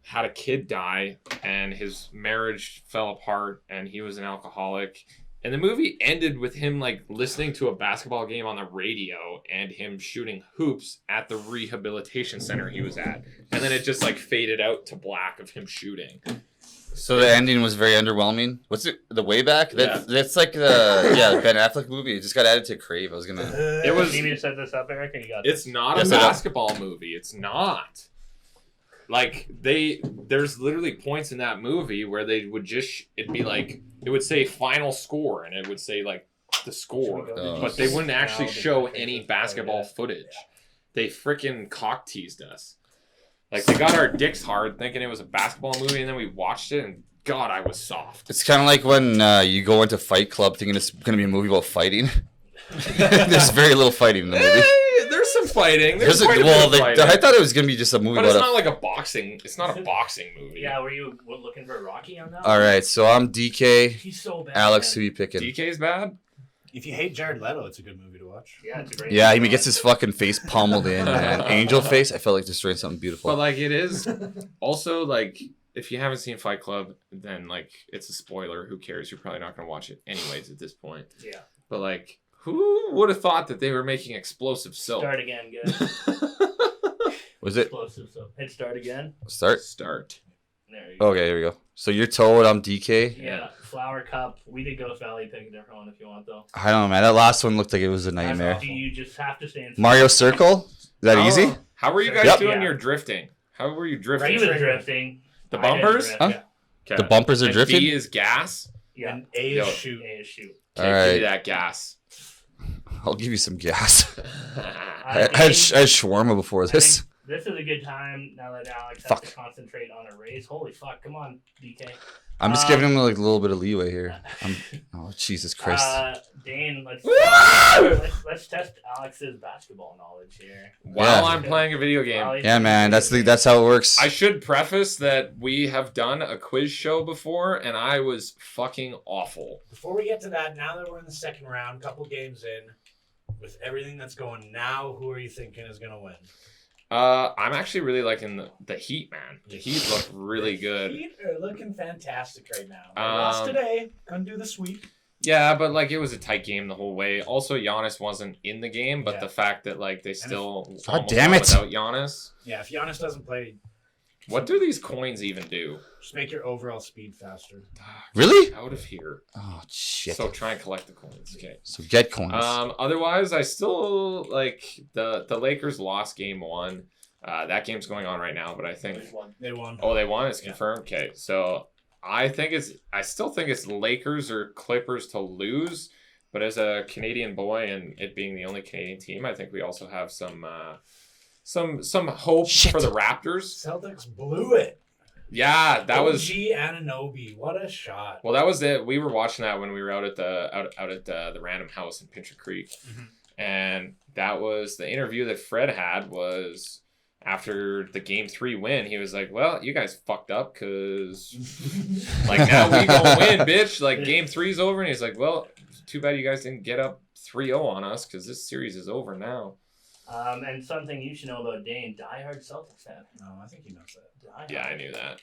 had a kid die, and his marriage fell apart, and he was an alcoholic. And the movie ended with him like listening to a basketball game on the radio and him shooting hoops at the rehabilitation center he was at. And then it just like faded out to black of him shooting. So the ending was very underwhelming. What's it? The Way Back? That's like the Ben Affleck movie. It just got added to Crave. I was gonna. It was. You need me to set this up, Eric, or you got It's not Yes, a I know. basketball movie. It's not. Like there's literally points in that movie where they would it'd be like it would say final score and it would say like the score, Oh. but they wouldn't actually show any basketball footage. They freaking cock teased us. Like they got our dicks hard thinking it was a basketball movie, and then we watched it and God, I was soft. It's kind of like when you go into Fight Club thinking it's gonna be a movie about fighting. There's very little fighting in the movie. There's some fighting. There's I quite a bit of fighting. thought it was gonna be just a movie But it's about not like a boxing. It's not a boxing movie. Yeah, were you looking for Rocky on that? All right, so I'm DK. He's so bad. Alex, man. who you picking? DK's bad. If you hate Jared Leto, it's a good movie to watch. Yeah, it's a great. Yeah, he movie. gets his fucking face pummeled in, man. Angel face. I felt like destroying something beautiful. But like it is also like if you haven't seen Fight Club, then like it's a spoiler. Who cares? You're probably not gonna watch it anyways at this point. Yeah. But like, who would have thought that they were making explosive soap? Start again, guys. Was it Explosive. So hit start again. start? Start. There you go. Okay, here we go. So you're Toad, I'm DK. Yeah. Flower Cup. We did Ghost Valley. Pick a different one if you want, though. I don't know, man. That last one looked like it was a nightmare. Do you just have to stay in Mario Circle? Is that Oh, easy? How were you guys Yep. doing Yeah. your drifting? How were you drifting? He was drifting. The I didn't bumpers? drift, Huh? Yeah. Okay. The bumpers are And drifting? B is gas. Yeah. And A Yo. is shoot. A is shoot. Okay, All give me right. that gas. I'll give you some gas. I I had think- shawarma before I this. think This is a good time now that Alex has Fuck. to concentrate on a race. Holy fuck! Come on, DK. I'm just giving him like a little bit of leeway here. Oh, Jesus Christ. Dane, let's test Alex's basketball knowledge here. While Yeah. I'm playing a video game. While he's Yeah, man. That's how it works. I should preface that we have done a quiz show before, and I was fucking awful. Before we get to that, now that we're in the second round, couple games in, with everything that's going now, who are you thinking is going to win? I'm actually really liking the Heat, man. The Heat look really good. Heat are looking fantastic right now. They lost today. Couldn't do the sweep. Yeah, but like it was a tight game the whole way. Also, Giannis wasn't in the game, but Yeah. the fact that like they still God almost damn won it. without Giannis. Yeah, if Giannis doesn't play, What do these coins even do? just make your overall speed faster. Really? Out of here. Oh, shit. So try and collect the coins. Okay. So get coins. Otherwise, I still like the Lakers lost game 1. That game's going on right now, but I think They won. oh they won. It's confirmed. Okay, so I still think it's Lakers or Clippers to lose. But as a Canadian boy and it being the only Canadian team, I think we also have some hope Shit. for the Raptors. Celtics blew it. Yeah, that was. OG Anunoby. What a shot. Well, that was it. We were watching that when we were out at the random house in Pincher Creek, and that was the interview that Fred had. Was after the game 3 win, he was like, "Well, you guys fucked up because like now we gonna win, bitch. Like game 3's over." And he's like, "Well, too bad you guys didn't get up 3-0 on us because this series is over now." And something you should know about Dane, diehard Celtics fan. No, I think he knows that. Diehard. Yeah, I knew that.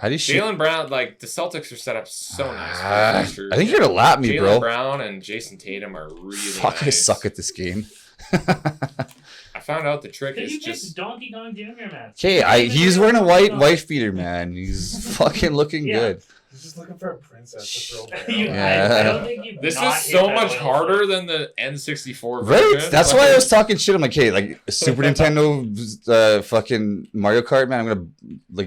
How do you shoot? Jalen Brown, like the Celtics are set up so nice. For the future. I think you're going to lap me, Jalen bro. Brown and Jason Tatum are really Fuck, I nice. suck at this game. I found out the trick Did is you pick just Donkey Kong Jr., man? Okay, he's wearing a white wife beater, man. He's fucking looking Yeah. good. He's just looking for a princess to throw barrel. Yeah. I don't think you've this not is hit so that much oil harder slick. than the N64 Right? version. That's Like, why I was talking shit. I'm like, hey, like Super Nintendo, fucking Mario Kart, man. I'm gonna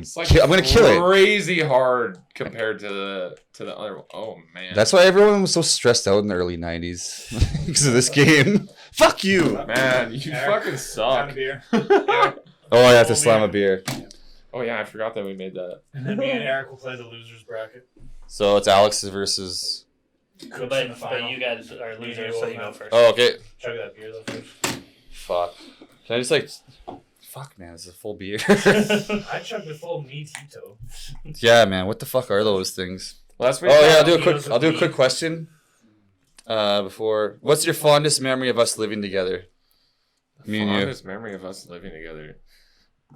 it's like I'm gonna kill it. crazy hard compared to the other one. Oh man. That's why everyone was so stressed out in the early '90s because of this game. Fuck you. man, you Eric, fucking Down suck. a beer. Oh, I have to slam a beer. Oh yeah, I forgot that we made that. And then me and Eric will play the losers bracket. So it's Alex versus. Cooks in But the final. you guys are losers, so you go first. Oh, okay. Chug that beer though first. Fuck. Can I just like? Fuck, man. This is a full beer. I chugged the full Tito. Yeah, man. What the fuck are those things? Well, that's Oh yeah, Tito's I'll do a a quick question. Before, what's your fondest memory of us living together? Me and you. Fondest memory of us living together.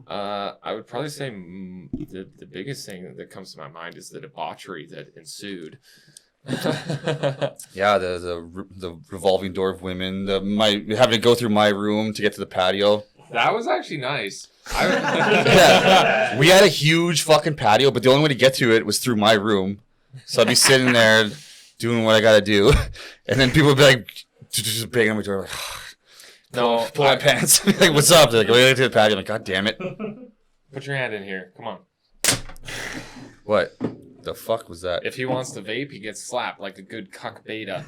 I would probably say the biggest thing that comes to my mind is the debauchery that ensued. Yeah, the revolving door of women. Having to go through my room to get to the patio. That was actually nice. Yeah, we had a huge fucking patio, but the only way to get to it was through my room. So I'd be sitting there doing what I gotta do, and then people would be like, just banging on my door, like, No, pull my pants. Like, what's up? They're like, we're going to the patio. I'm like, God damn it. Put your hand in here. Come on. What the fuck was that? If he wants to vape, he gets slapped like a good cuck beta.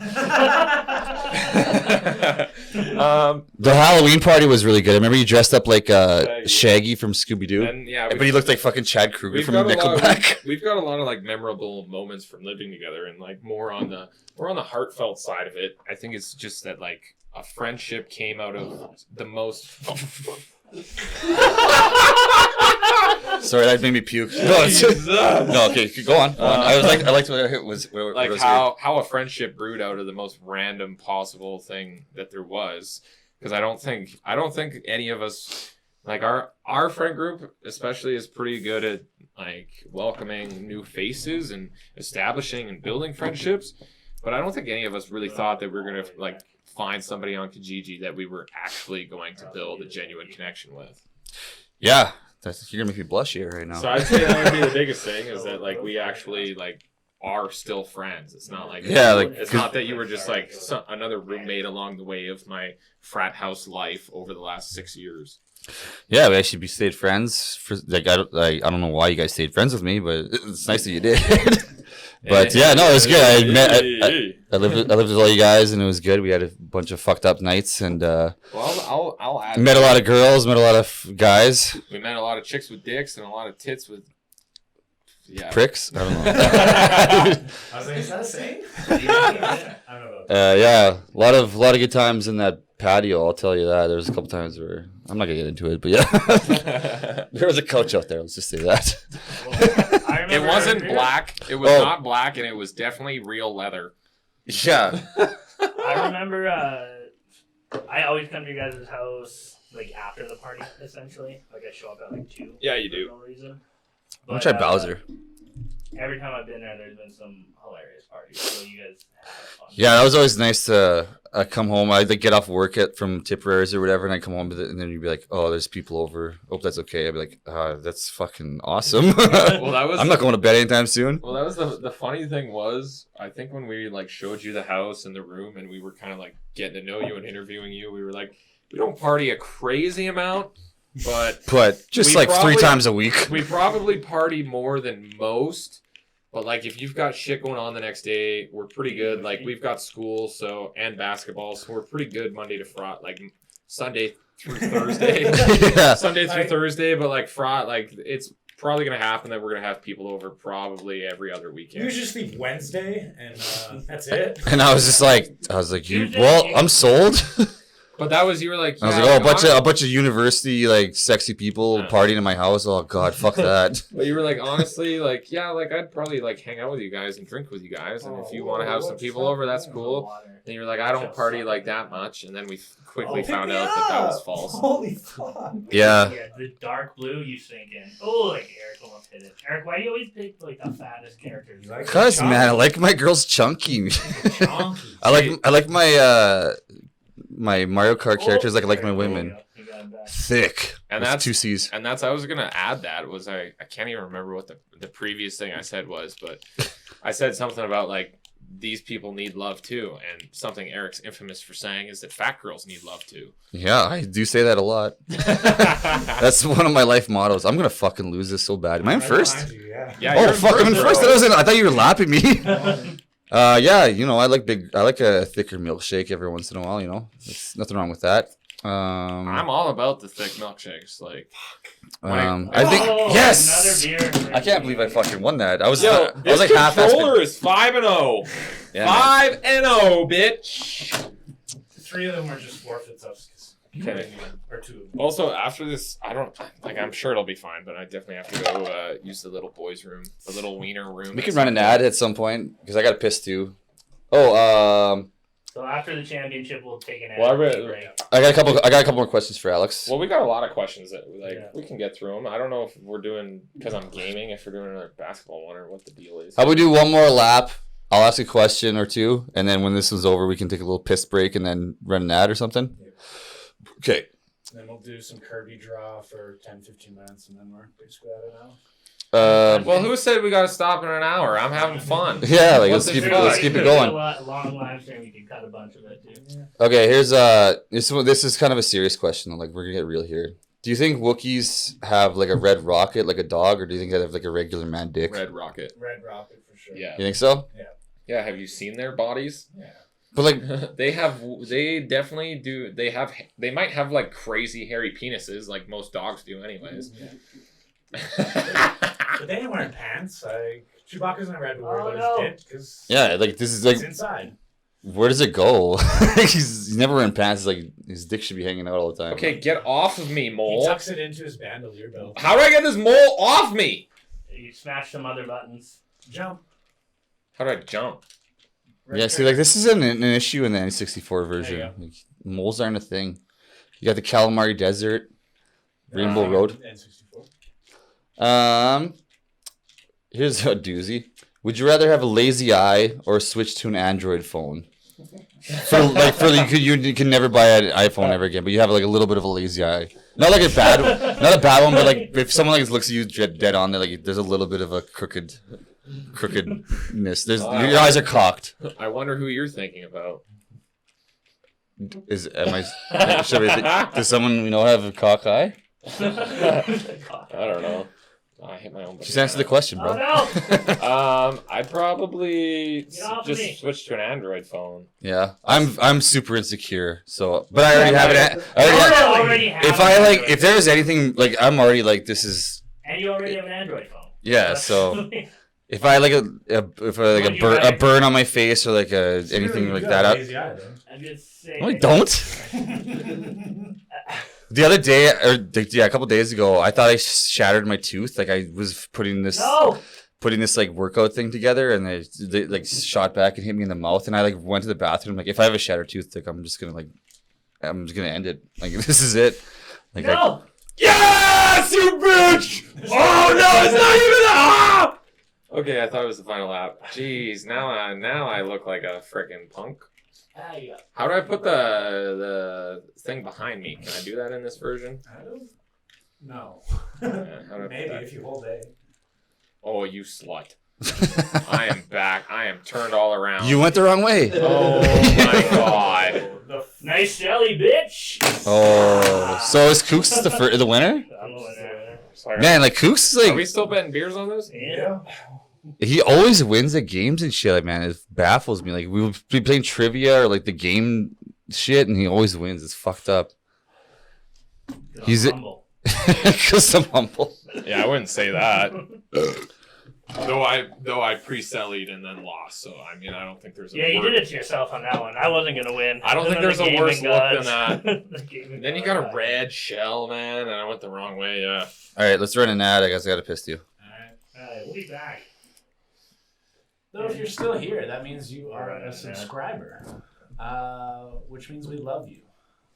The Halloween party was really good. I remember you dressed up like Shaggy from Scooby Doo, And yeah, but he looked like fucking Chad Kruger we've from got a lot. Nickelback. We've got a lot of like memorable moments from living together, and like more on the heartfelt side of it. I think it's just that like a friendship came out of the most. Sorry, that made me puke. No, no, okay, go on. I liked what it was. What Like was how a friendship brewed out of the most random possible thing that there was. Because I don't think any of us Like our friend group especially is pretty good at like welcoming new faces and establishing and building friendships. But I don't think any of us really thought that we were gonna like find somebody on Kijiji that we were actually going to build a genuine connection with. Yeah, you're gonna make me blush here right now. So I'd say that would be the biggest thing is that like we actually like are still friends. It's not like it's not that you were just like another roommate along the way of my frat house life over the last 6 years. Yeah, we actually stayed friends for like I don't know why you guys stayed friends with me, but it's nice that you did. But yeah, no, it was good. I lived with all you guys, and it was good. We had a bunch of fucked up nights, and well, I'll add. Met a lot of girls, met a lot of guys. We met a lot of chicks with dicks and a lot of tits with. Yeah. Pricks? I don't know. I was like, is that a saying? I don't know. Yeah, a lot of good times in that patio. I'll tell you that. There was a couple times where I'm not gonna get into it, but yeah, there was a couch out there. Let's just say that. Well, it wasn't black. It was not black, and it was definitely real leather. Yeah. I remember. I always come to your guys' house like after the party, essentially. Like I show up at like 2. Yeah, you do. For no reason. I'm gonna try Bowser. Every time I've been there, there's been some hilarious parties. So you guys have fun. Yeah, that was always nice to come home. I'd like, get off work from Tipperary's or whatever, and I'd come home with it, and then you'd be like, "Oh, there's people over. Hope that's okay." I'd be like, "That's fucking awesome." Well, that was. I'm not going to bed anytime soon. Well, that was the funny thing was I think when we like showed you the house and the room, and we were kind of like getting to know you and interviewing you, we were like, we don't party a crazy amount. But just like probably, 3 times a week. We probably party more than most. But like if you've got shit going on the next day, we're pretty good. Like we've got school and basketball, so we're pretty good Monday to Friday, like Sunday through Thursday. Yeah. Sunday through Thursday, but like Friday, like it's probably gonna happen that we're gonna have people over probably every other weekend. You just leave Wednesday and that's it. And I was like, I'm sold. But that was, you were like, I was like, a bunch of university like sexy people partying in my house. Oh god, fuck that. But you were like, honestly, like, yeah, like I'd probably like hang out with you guys and drink with you guys, and if you want to have some people over, that's cool. And you're like, I don't party like that much, and then we quickly found out that was false. Holy fuck. Yeah. The dark blue you sink in. Oh, like Eric almost hit it. Eric, why do you always pick like the fattest characters? Cause man, I like my girls chunky. I like my Mario Kart characters like my women. Thick. And that's 2 C's. And that's I was gonna add that was I can't even remember what the previous thing I said was, but I said something about like these people need love too, and something Eric's infamous for saying is that fat girls need love too. Yeah, I do say that a lot. That's one of my life mottos. I'm gonna fucking lose this so bad. Am I in first? Yeah. Oh fuck! I'm in first. I thought you were lapping me. Yeah, you know, I like a thicker milkshake every once in a while. You know, there's nothing wrong with that. I'm all about the thick milkshakes. Like, I think yes. Another beer. I can't believe I fucking won that. I was this like half. Controller is 5-0. Yeah, 5-0, bitch. 3 of them were just forfeits of. Okay. Or 2 of them. Also, after this, I don't like. I'm sure it'll be fine, but I definitely have to go use the little boys' room, the little wiener room. We can run an ad at some point because I got to piss too. Oh, So after the championship, we'll take an ad. Well, I got a couple more questions for Alex. Well, we got a lot of questions that we can get through them. I don't know if we're doing because I'm gaming. If we're doing another basketball one or what the deal is. How about we do one more lap? I'll ask a question or 2, and then when this is over, we can take a little piss break and then run an ad or something. Okay. Then we'll do some Kirby draw for 10-15 minutes, and then we're basically out of now. Well, who said we got to stop in an hour? I'm having fun. Yeah, like let's keep it going. Long live stream, you can cut a bunch of it too. Yeah. Okay, here's this is kind of a serious question. Like we're gonna get real here. Do you think Wookiees have like a red rocket like a dog, or do you think they have like a regular man dick? Red rocket. Red rocket for sure. Yeah. You think so? Yeah. Yeah. Have you seen their bodies? Yeah. But like they definitely do. They might have like crazy hairy penises like most dogs do, anyways. Yeah. But they ain't wearing pants. Like Chewbacca's not allowed to wear those shit because yeah, like this is like it's inside. Where does it go? He's never wearing pants. Like his dick should be hanging out all the time. Okay, get off of me, mole. He tucks it into his bandolier belt. How do I get this mole off me? You smash some other buttons. Jump. How do I jump? Yeah, see, like this is an issue in the N64 version. There you Like, moles aren't a thing. You got the Calamari Desert. Rainbow Road. N64. Here's a doozy. Would you rather have a lazy eye or switch to an Android phone? You can never buy an iPhone ever again, but you have like a little bit of a lazy eye. Not like a bad, not a bad one, but like if someone like looks at you dead on, like there's a little bit of a crookedness. Your eyes are cocked. I wonder who you're thinking about. Does someone we know have a cock eye? I don't know. I hit my own. Just answer the question, bro. Oh no! I'd probably off me. just switch to an Android phone. Yeah, I'm super insecure. So, but I already have it. If there's anything like I'm already like this is. And you already have an Android phone. Yeah, so if I like a burn on my face or like anything like that, I'm just saying. no, I don't. The other day, a couple days ago, I thought I shattered my tooth. Like I was putting this like workout thing together, and they like shot back and hit me in the mouth. And I like went to the bathroom. Like if I have a shattered tooth, like I'm just gonna end it. Like this is it. Like No! Yes, you bitch! Oh no, it's not even that. Okay, I thought it was the final lap. Jeez, now I look like a freaking punk. Yeah. How do I put the thing behind me? Can I do that in this version? I don't know. Yeah, how do I put Maybe that? if you hold A. Oh, you slut! I am back. I am turned all around. You went the wrong way. Oh my god! Nice jelly, bitch! Oh, so is Kooks the winner? I'm the winner. Sorry. Man, like Kooks is Are we like still betting beers on this? Yeah. he always wins at games and shit. Like man, it baffles me. Like we would be playing trivia or like the game shit, and he always wins. It's fucked up. He's humble. because I'm humble. Yeah, I wouldn't say that. Though I pre-sellied and then lost, so I mean I don't think there's a Yeah, you did it to yourself on that one. I wasn't gonna win. I don't think And then there's the a worse gaming look than gods- that. the gaming Then you gods. got a red shell, man, and I went the wrong way. Yeah. All right, let's run an ad. I guess I got to piss you. Alright, we'll be back. Though if you're still here, that means you are Right, yeah. a subscriber, which means we love you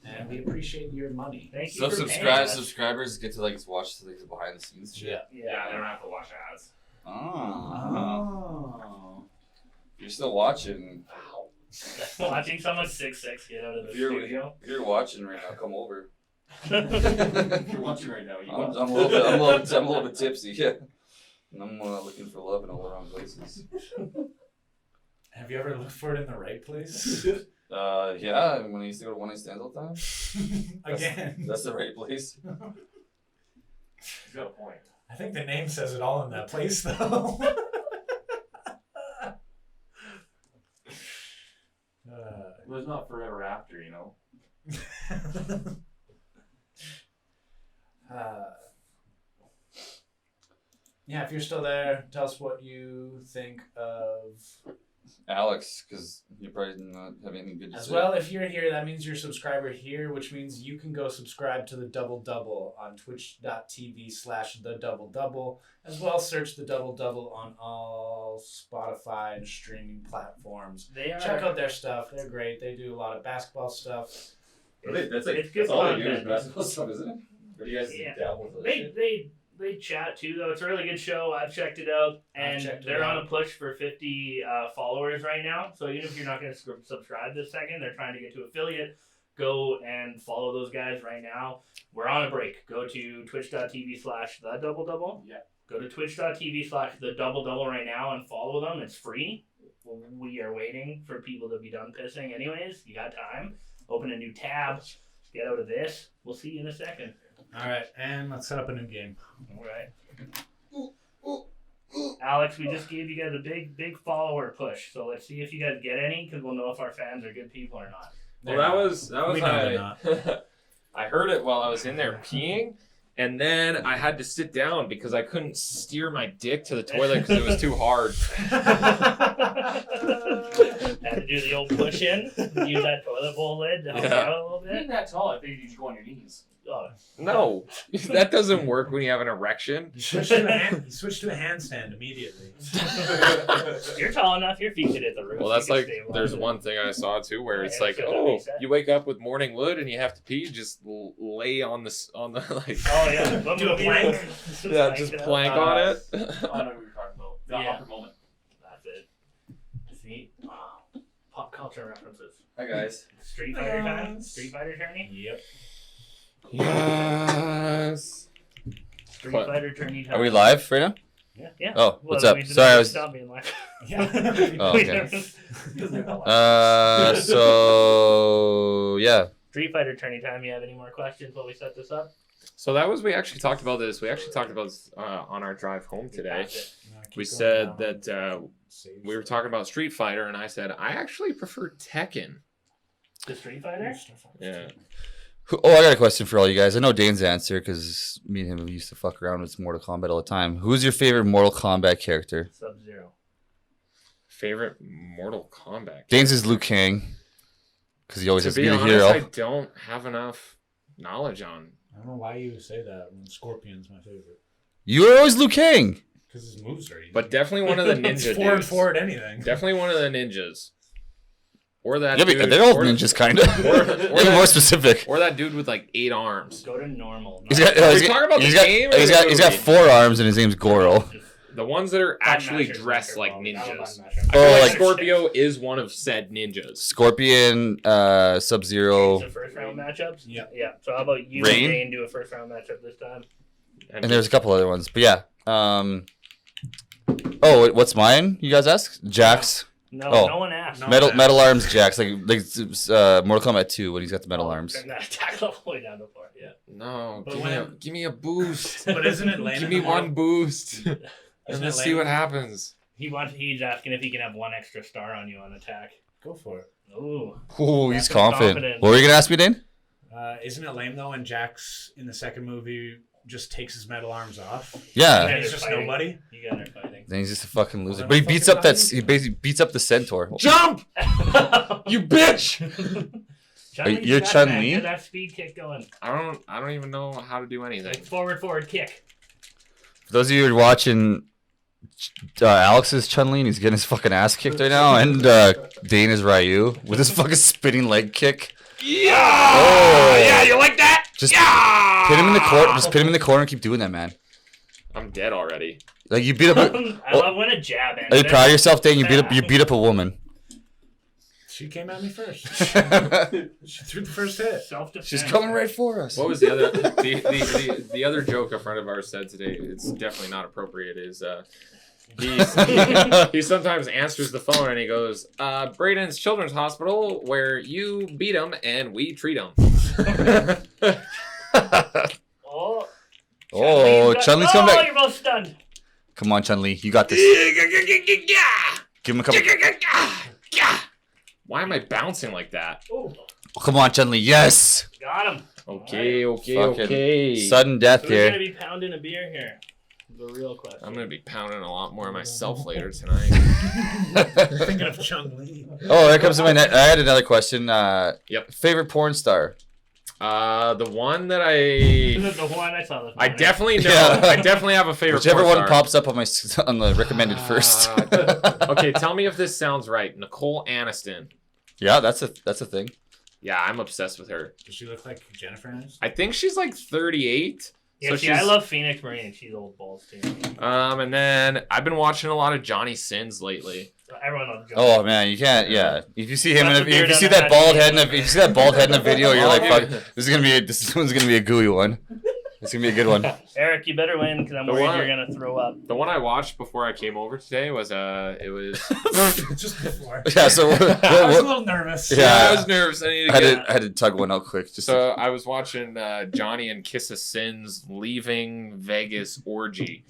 and we appreciate your money. Thank you for paying us. subscribers get to like watch like the behind the scenes shit. Yeah. don't have to watch ads. Oh. You're still watching. Watching someone 6'6" get out of the studio. If you're watching right now, come over. If you're watching right now, I'm a little bit tipsy, yeah. And I'm looking for love in all the wrong places. Have you ever looked for it in the right place? Yeah, when I used to go to one night stands all the time. Again. That's the right place. He's got a point. I think the name says it all in that place, though. Well, it's not forever after, you know. Yeah, if you're still there, tell us what you think of. Alex, because you probably not have anything good to As say. well, if you're here, that means you're a subscriber here, which means you can go subscribe to the Double Double on twitch.tv/the Double Double. As well, search the Double Double on all Spotify and streaming platforms. Check out their stuff. They're great. They do a lot of basketball stuff. It's good content. basketball stuff, isn't it? Or do you guys Yeah. dabble with They chat too, though. It's a really good show. I've checked it out, and checked it they're out. on a push for 50 followers right now. So even if you're not going to subscribe this second, they're trying to get to affiliate. Go and follow those guys right now. We're on a break. Go to twitch.tv/the Double Double. Yeah. Go to twitch.tv/the Double Double right now and follow them. It's free. We are waiting for people to be done pissing. Anyways, you got time. Open a new tab. Get out of this. We'll see you in a second. All right, and let's set up a new game. All right. Alex, we just gave you guys a big follower push. So let's see if you guys get any, because we'll know if our fans are good people or not. Well, that was We know they're not. I heard it while I was in there peeing, and then I had to sit down because I couldn't steer my dick to the toilet because it was too hard. Had to do the old push in. Use that toilet bowl lid to help you Yeah. out a little bit. Being that tall, I figured you'd go on your knees. Oh, No, that doesn't work when you have an erection. You switch to a handstand immediately. you're tall enough. Your feet could hit the roof. Well, that's You can like, stabilize there's it. one thing I saw too where it's like, Yeah, that oh, makes sense. you wake up with morning wood and you have to pee, just lay on the like, Oh yeah. What Do a movie plank. is it? yeah, just it out. plank on it. I know what you're talking about. The Yeah. Hopper moment. That's it. See, pop culture references. Hi guys. Street Fighter time. Street Fighter tourney. Yep. Yes. Street What? Fighter tourney time. Are we live right now? Yeah. Oh, what's Well, up? we didn't Sorry, I was. stop being live. Yeah. Oh, We okay. never- So yeah. Street Fighter tourney time. You have any more questions while we set this up? So that was, we actually talked about this. We actually talked about this on our drive home today. That's it. We said that we were talking about Street Fighter, and I said I actually prefer Tekken. The Street Fighter. Yeah. Oh, I got a question for all you guys. I know Dane's answer because me and him used to fuck around with Mortal Kombat all the time. Who's your favorite Mortal Kombat character? Sub-Zero. Favorite Mortal Kombat. Dane's is Liu Kang because he always To has to be be the honest, hero. I don't have enough knowledge on. I don't know why you would say that when Scorpion's my favorite. You were always Liu Kang. Because his moves are easy. But definitely one of the It's ninja forward, dudes. forward, anything. Definitely one of the ninjas. Or that Yeah, but dude. they're all or, ninjas, kind of. or They're that- more specific. Or that dude with like 8 arms. Go to normal. He's got, Are we he's got, talking about the he's got, game or he's the got, he's got movie? 4 arms and his name's Goro. The ones that are actually Button dressed mashers, like Button ninjas. mashers. I feel Oh, like like- Scorpio is one of said ninjas. Scorpion, Sub-Zero, The first round matchups? Yeah. Yeah. So how about you Rain? and Dane do a first round matchup this time? and there's a couple other ones. But yeah. Oh, what's mine? You guys ask? Jax. No, Oh. no one asked. No. Metal arms Jax. Like Mortal Kombat 2 when he's got the metal arms. Turn that attack all the way down to 4. Yeah. No, But give me a boost. But isn't it lame? Give me one boost. And Isn't let's it see lame? what happens. He's asking if he can have 1 extra star on you on attack. Go for it. Ooh. Ooh, he's That's confident. confident. What were you gonna ask me, Dane? Isn't it lame though when Jax in the second movie just takes his metal arms off? Yeah. And Yeah, he's you're just fighting. nobody. You guys are fighting. Then he's just a fucking loser. Well, But he then beats fucking up that. fight. He basically beats up the centaur. Jump! You bitch! You're Chun-Li? Get that speed kick going. I don't even know how to do anything. Like forward kick. For those of you who are watching, Alex's Chun-Li, and he's getting his fucking ass kicked right now, and Dane is Ryu with his fucking spinning leg kick. Yeah! Oh. Yeah, you like that? Just yeah! pin him in the corner. Just pin him in the corner and keep doing that, man. I'm dead already. Like you beat up. I love when a jab ends. Are you proud of yourself, Dane? You beat up a woman. She came at me first. She threw the first hit. Self-defense. She's coming right for us. What was the other the other joke a friend of ours said today? It's definitely not appropriate. Is he sometimes answers the phone and he goes, "Braden's Children's Hospital, where you beat him and we treat him." Oh. Oh, Chun-Li's coming Oh, back. you're both stunned. Come on, Chun-Li, you got this. Give him a couple. Why am I bouncing like that? Oh, Come on, Chun-Li. Yes. got him. Okay. Fucking Sudden death Who's gonna here. be pounding a beer here? The real question. I'm gonna be pounding a lot more of myself later tonight. Thinking of Chun-Li. Oh, there comes to my next. I had another question. Yep. Favorite porn star. The one that The one I saw. I definitely know. Yeah. I definitely have a favorite. Whichever porn one star. pops up on my on the recommended first. Okay, tell me if this sounds right. Nicole Aniston. Yeah, that's a thing. Yeah, I'm obsessed with her. Does she look like Jennifer Aniston? I think she's like 38. Yeah, So see, I she's- love Phoenix Marine. She's old balls too. And then I've been watching a lot of Johnny Sins lately. Everyone loves John. Oh man, you can't. Yeah, if you see him, That's if a beard you see on the that bald head. head in a, if you see that bald head in the video, you're like, Bald fuck, head. this one's gonna be a gooey one. It's gonna be a good one. Eric, you better win because I'm The worried one- you're gonna throw up. The one I watched before I came over today was it was Just before. Yeah, so I was a little nervous. Yeah. I was nervous. I needed I to had get. to, I had to tug one out quick. Just So I was watching Johnny and Kiss of Sins leaving Vegas orgy,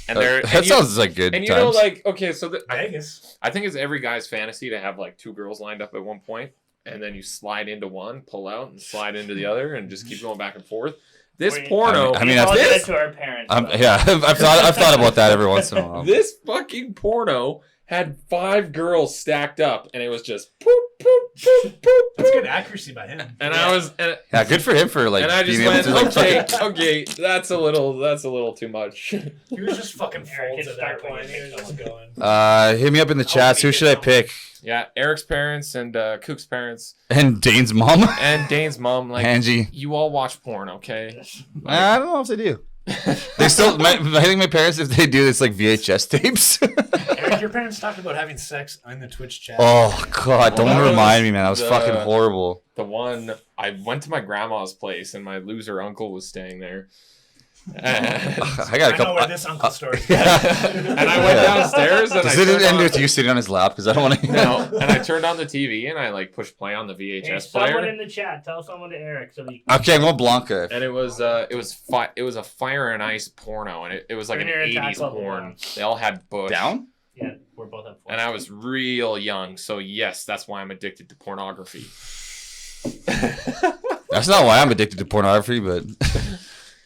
and they're that sounds like good and you times. know like okay so Vegas. I think it's every guy's fantasy to have like 2 girls lined up at one point, and then you slide into one, pull out, and slide into the other, and just keep going back and forth. This Wait. porno, I mean, We all that's- did it to our parents. I'm, but- yeah, I've thought about that every once in a while. this fucking porno had 5 girls stacked up, and it was just poop, poop, poop, poop, That's poop. good accuracy by him. And I was, and good for him for like I just being able went, to like. okay, that's a little too much. He was just fucking Eric folds can at that start when point. you He was make just going. Hit me up in the chats. Who should I pick? Yeah, Eric's parents and Kook's parents And Dane's mom. and Dane's mom. Like, Angie. you all watch porn, okay? I don't know if they do. They still. I think my parents, if they do, it's like VHS tapes. Eric, your parents talked about having sex in the Twitch chat. Oh God! Don't that remind was me, man. That was the- fucking horrible. The one I went to my grandma's place and my loser uncle was staying there. And, I got a I know couple. where this uncle story is. and I went downstairs and Does I it turned end on, with you sitting on his lap? Because I don't want to. no, and I turned on the TV and I like pushed play on the Hey, VHS someone player. in the chat, tell someone to Eric so he Okay, I'm going Blanca. And it was a Fire and Ice porno, and it was like an Turn your attack 80s level porn. down. They all had bush. Down? Yeah, we're both up for And I was real young, so yes, that's why I'm addicted to pornography. That's not why I'm addicted to pornography, but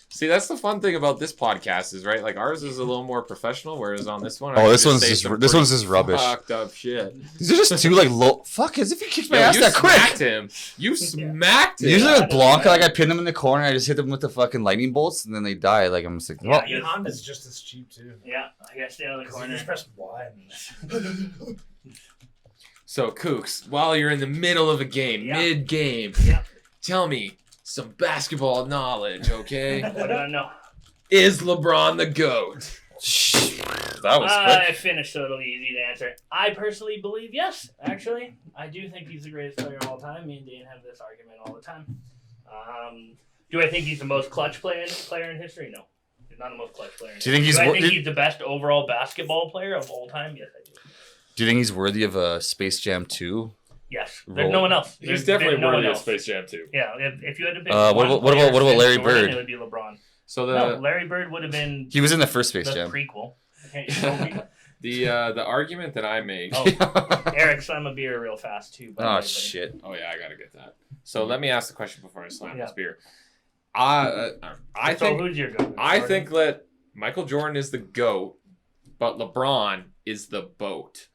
See, that's the fun thing about this podcast is, right? Like, ours is a little more professional, whereas on this one, Oh, I this can one's say just- some this one's pretty just rubbish. Fucked up shit. these are just too like low. Fuck, as if he kicked my Yo, ass you that quick. smacked him. You smacked him. Usually with Blanca, like I pin them in the corner, I just hit them with the fucking lightning bolts, and then they die. Like I'm just like, well, Yeah. Your Honda's just as cheap too. Yeah, I gotta stay on the You corner. just press Y. And... So, Kooks, while you're in the middle of a game, Yeah. mid-game, Yeah. tell me some basketball knowledge, okay? What do I know? Is LeBron the GOAT? that was quick. I finished, so it'll be easy to answer. I personally believe yes. Actually, I do think he's the greatest player of all time. Me and Dane have this argument all the time. Do I think he's the most clutch player in history? No, he's not the most clutch player. Do you think he's Do I wor- think did- he's the best overall basketball player of all time? Yes, I do. Do you think he's worthy of a Space Jam 2? Yes, there's Roll. no one else. He's There's definitely no one worthy of else. Space Jam 2. Yeah, if you had to pick What one about- player what about since Larry Jordan, Bird? It would be LeBron. So No, Larry Bird would have been He was in the first Space the Jam. prequel. Okay, you told me. the argument that I make. Oh, Eric, slam a beer real fast too. by the way, Oh buddy. shit! Oh yeah, I gotta get that. So let me ask the question before I slam Yeah. this beer. I So think who's your go? I think that Michael Jordan is the GOAT, but LeBron is the boat.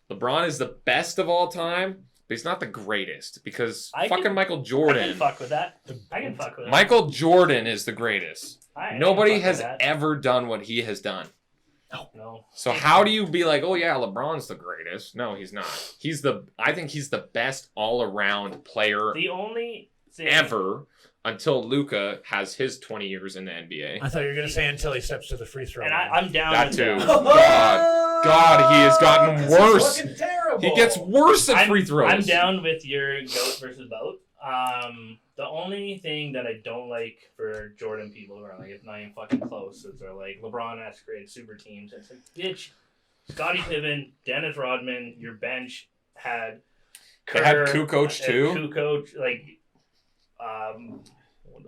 LeBron is the best of all time, but he's not the greatest because I fucking can- Michael I can Jordan. fuck with that. I can fuck with that. Michael Jordan is the greatest. I can Nobody fuck has with that. ever done what he has done. No. So how do you be like, oh yeah, LeBron's the greatest? No, he's not. I think he's the best all-around player The only thing ever until Luka has his 20 years in the NBA. I thought you were gonna say until he steps to the free throw. and line. I'm down That with too. that. God, he has gotten 'Cause worse. He's fucking terrible. He gets worse at I'm- free throws. I'm down with your goat versus boat. The only thing that I don't like for Jordan people who are like, it's not even fucking close, is they're like, LeBron has created super teams. And it's like, bitch, Scottie Pippen, Dennis Rodman, your bench had They had Kerr, Kukoc, too. Kukoc, like,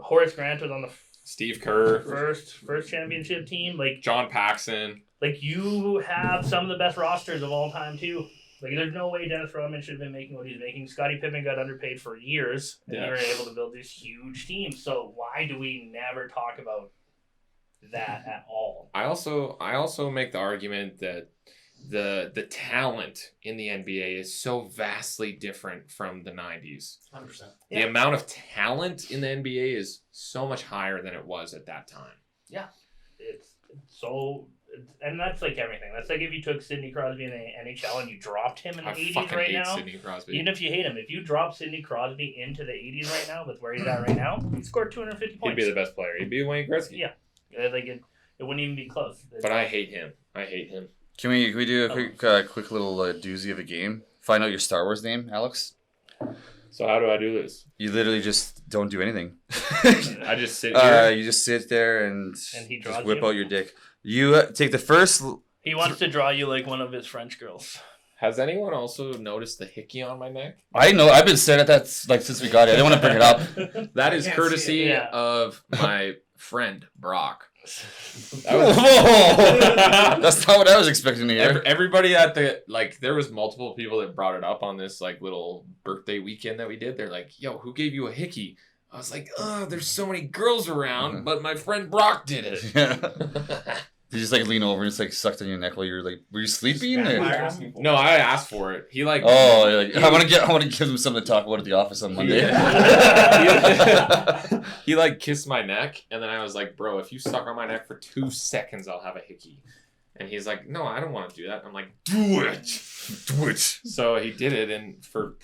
Horace Grant was on the Steve Kerr, first championship team. Like John Paxson. you have some of the best rosters of all time too. Like there's no way Dennis Rodman should have been making what he's making. Scottie Pippen got underpaid for years, and Yeah. they were able to build these huge teams. So why do we never talk about that at all? I also make the argument that the talent in the NBA is so vastly different from the 90s. 100%. The Yeah. amount of talent in the NBA is so much higher than it was at that time. It's so, and that's like everything. That's like if you took Sidney Crosby in the NHL and you dropped him in the I 80s fucking right hate now. Sidney Crosby. Even if you hate him, if you drop Sidney Crosby into the 80s right now with where he's at right now, he'd score 250 He'd points. be the best player. He'd be Wayne Gretzky. Yeah. Like it wouldn't even be close. But I hate him. I hate him. Can we do a quick little doozy of a game? Find out your Star Wars name, Alex. So how do I do this? You literally just don't do anything. I just sit here. You just sit there and he just draws whip you? out your dick. You take the first. He wants to draw you like one of his French girls. Has anyone also noticed the hickey on my neck? I know. I've been staring at that like since we got it. I didn't want to bring it up. That is I can't see courtesy it, yeah. of my friend Brock. Whoa! That's not what I was expecting to hear. Everybody at the there was multiple people that brought it up on this little birthday weekend that we did. They're like, "Yo, who gave you a hickey?" I was like, "Oh, there's so many girls around, but my friend Brock did it." Did you just like lean over and just like sucked on your neck while you're like, were you sleeping? Or? No, I asked for it. He like. Oh, you're like, I want to give him something to talk about at the office on Monday. He like kissed my neck, and then I was like, "Bro, if you suck on my neck for 2 seconds, I'll have a hickey." And he's like, "No, I don't want to do that." I'm like, "Do it, do it." So he did it, and for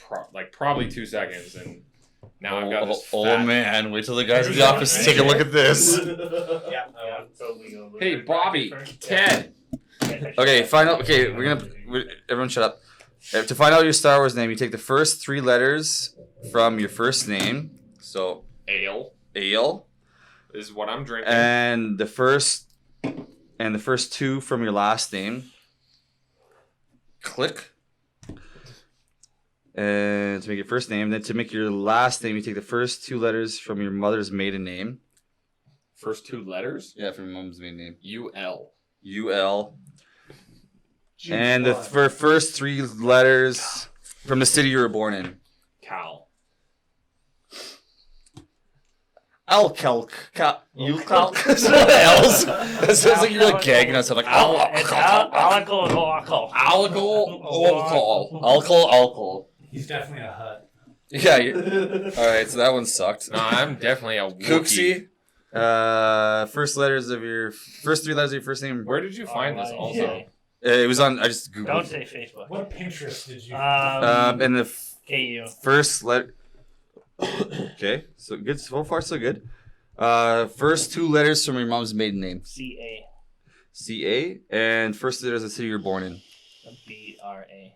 probably 2 seconds, and now I've got this. Oh fat- man, wait till the guys at the office take a look at this. Yeah. Hey, Bobby, Ted. Okay, everyone shut up. To find out your Star Wars name, you take the first 3 letters from your first name. So Ale is is what I'm drinking. and the first 2 from your last name. Click. And to make your first name, then to make your last name, you take the first 2 letters from your mother's maiden name. First 2 letters. Yeah, from your mom's maiden name. UL. UL. And the first 3 letters from the city you were born in. Cal. Alcalc. Ucalc. What else? It sounds like you're like gagging on something like Alcohol. alcohol. He's definitely a hut. Yeah. Alright, so that one sucked. No, I'm definitely a Wookiee. Kooksy. First 3 letters of your first name. Where did you find this also? It was on. I just googled. Don't say Facebook. What Pinterest did you? And the KU. first letter. Okay, so good. So far, so good. First 2 letters from your mom's maiden name. CA. CA, and first letters of the city you were born in. BRA.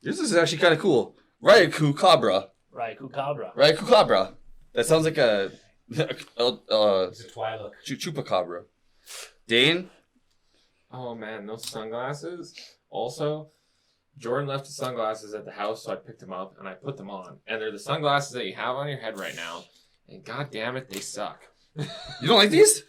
This is actually kind of cool. Raikou Cabra. Raikou Cabra. Raikou Cabra. That sounds like a It's a Twi'lek. chupacabra. Dane. Oh man, those sunglasses. Also, Jordan left his sunglasses at the house, so I picked them up and I put them on. And they're the sunglasses that you have on your head right now. And god damn it, they suck. You don't like these?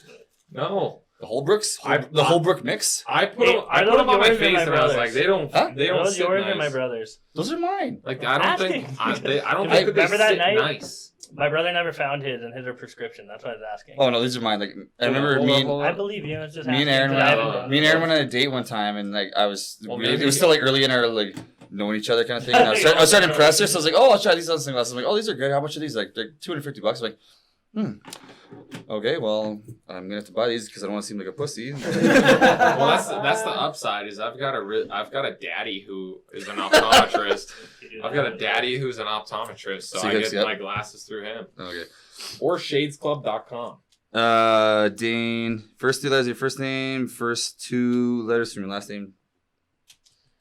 No. The Holbrooks? I- The Holbrook mix? I put Hey, them, are those on my yours or face my and I was brother's? like, they don't Huh? Those sit yours nice. or my brother's? Those are mine. Like I don't think Asking. I don't Hey, think that they remember that sit night? nice. My brother never found his, and his are prescription. That's why I was asking. Oh no, these are mine. Like I remember Hold me on, and, hold on. I believe you. It's just me and asking, Aaron 'cause I haven't went- done me and it. Aaron went on a date one time, and like I was, Well, it maybe- was still like early in our like knowing each other kind of thing. And I was trying to impress her, so I was like, "Oh, I'll try these on sunglasses." I'm like, "Oh, these are good. How much are these?" Like $250. I'm like, okay, well, I'm gonna have to buy these because I don't want to seem like a pussy. Well, that's the upside is I've got a daddy who is an optometrist. I've got a daddy who's an optometrist, so So I you get guys- my glasses through him. Okay. Or shadesclub.com. Dane. First 2 letters of your first name. First 2 letters from your last name.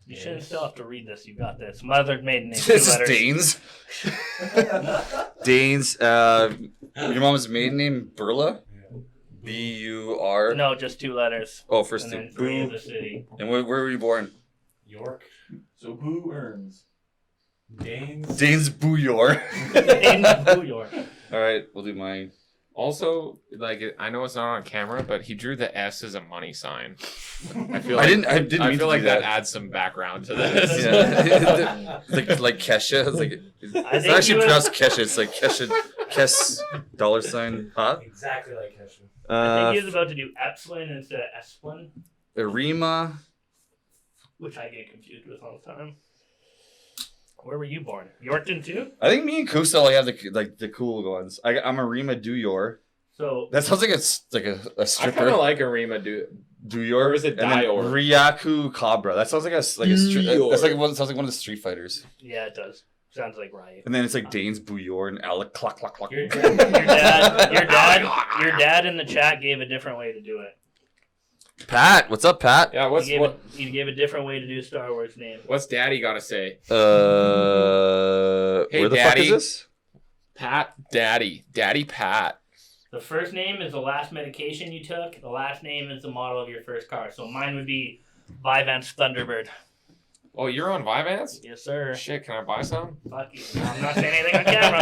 You shouldn't still have to read this. You got this. Mother maiden name. 2 This is letters. Dane's. Dane's. Your mom's maiden name Burla. B-U-R. No, just 2 letters. Oh, first And two. then 3 of the city. And where were you born? York. So who earns? Danes. Dane's Booyor. In New York. All right, we'll do mine. Also, like I know it's not on camera, but he drew the S as a money sign. I feel I like didn't I mean feel to like do that that. adds some background to this. Yeah. like Kesha. It's like it's think actually he was- pronounced Kesha. It's like Kesha. Kes $. Huh? Exactly like Hesher. I think he was about to do Epsilon instead of Esplin, Arima. which I get confused with all the time. Where were you born? Yorkton too? I think me and Kusa only have the cool ones. I'm Arima Duyor. So That sounds like it's like a I kind of stripper. like Arima, dude. Duyor. Or is it And then Dior? Ryaku Cabra. That sounds like a Dior. that's like one. Sounds like one of the Street Fighters. yeah, it does. Sounds like Riot. And then it's like Dane's Booyor and Alec Clock Clock Clock. Your dad in the chat gave a different way to do it. Pat, what's up, Pat? Yeah, He gave a different way to do Star Wars name. what's Daddy got to say? Hey, where the fuck Daddy. is this? Pat, Daddy Pat. The first name is the last medication you took. The last name is the model of your first car. So mine would be Vyvanse Thunderbird. Oh, you're on Vyvanse? Yes, sir. Shit, can I buy some? Fuck you. I'm not saying anything on camera.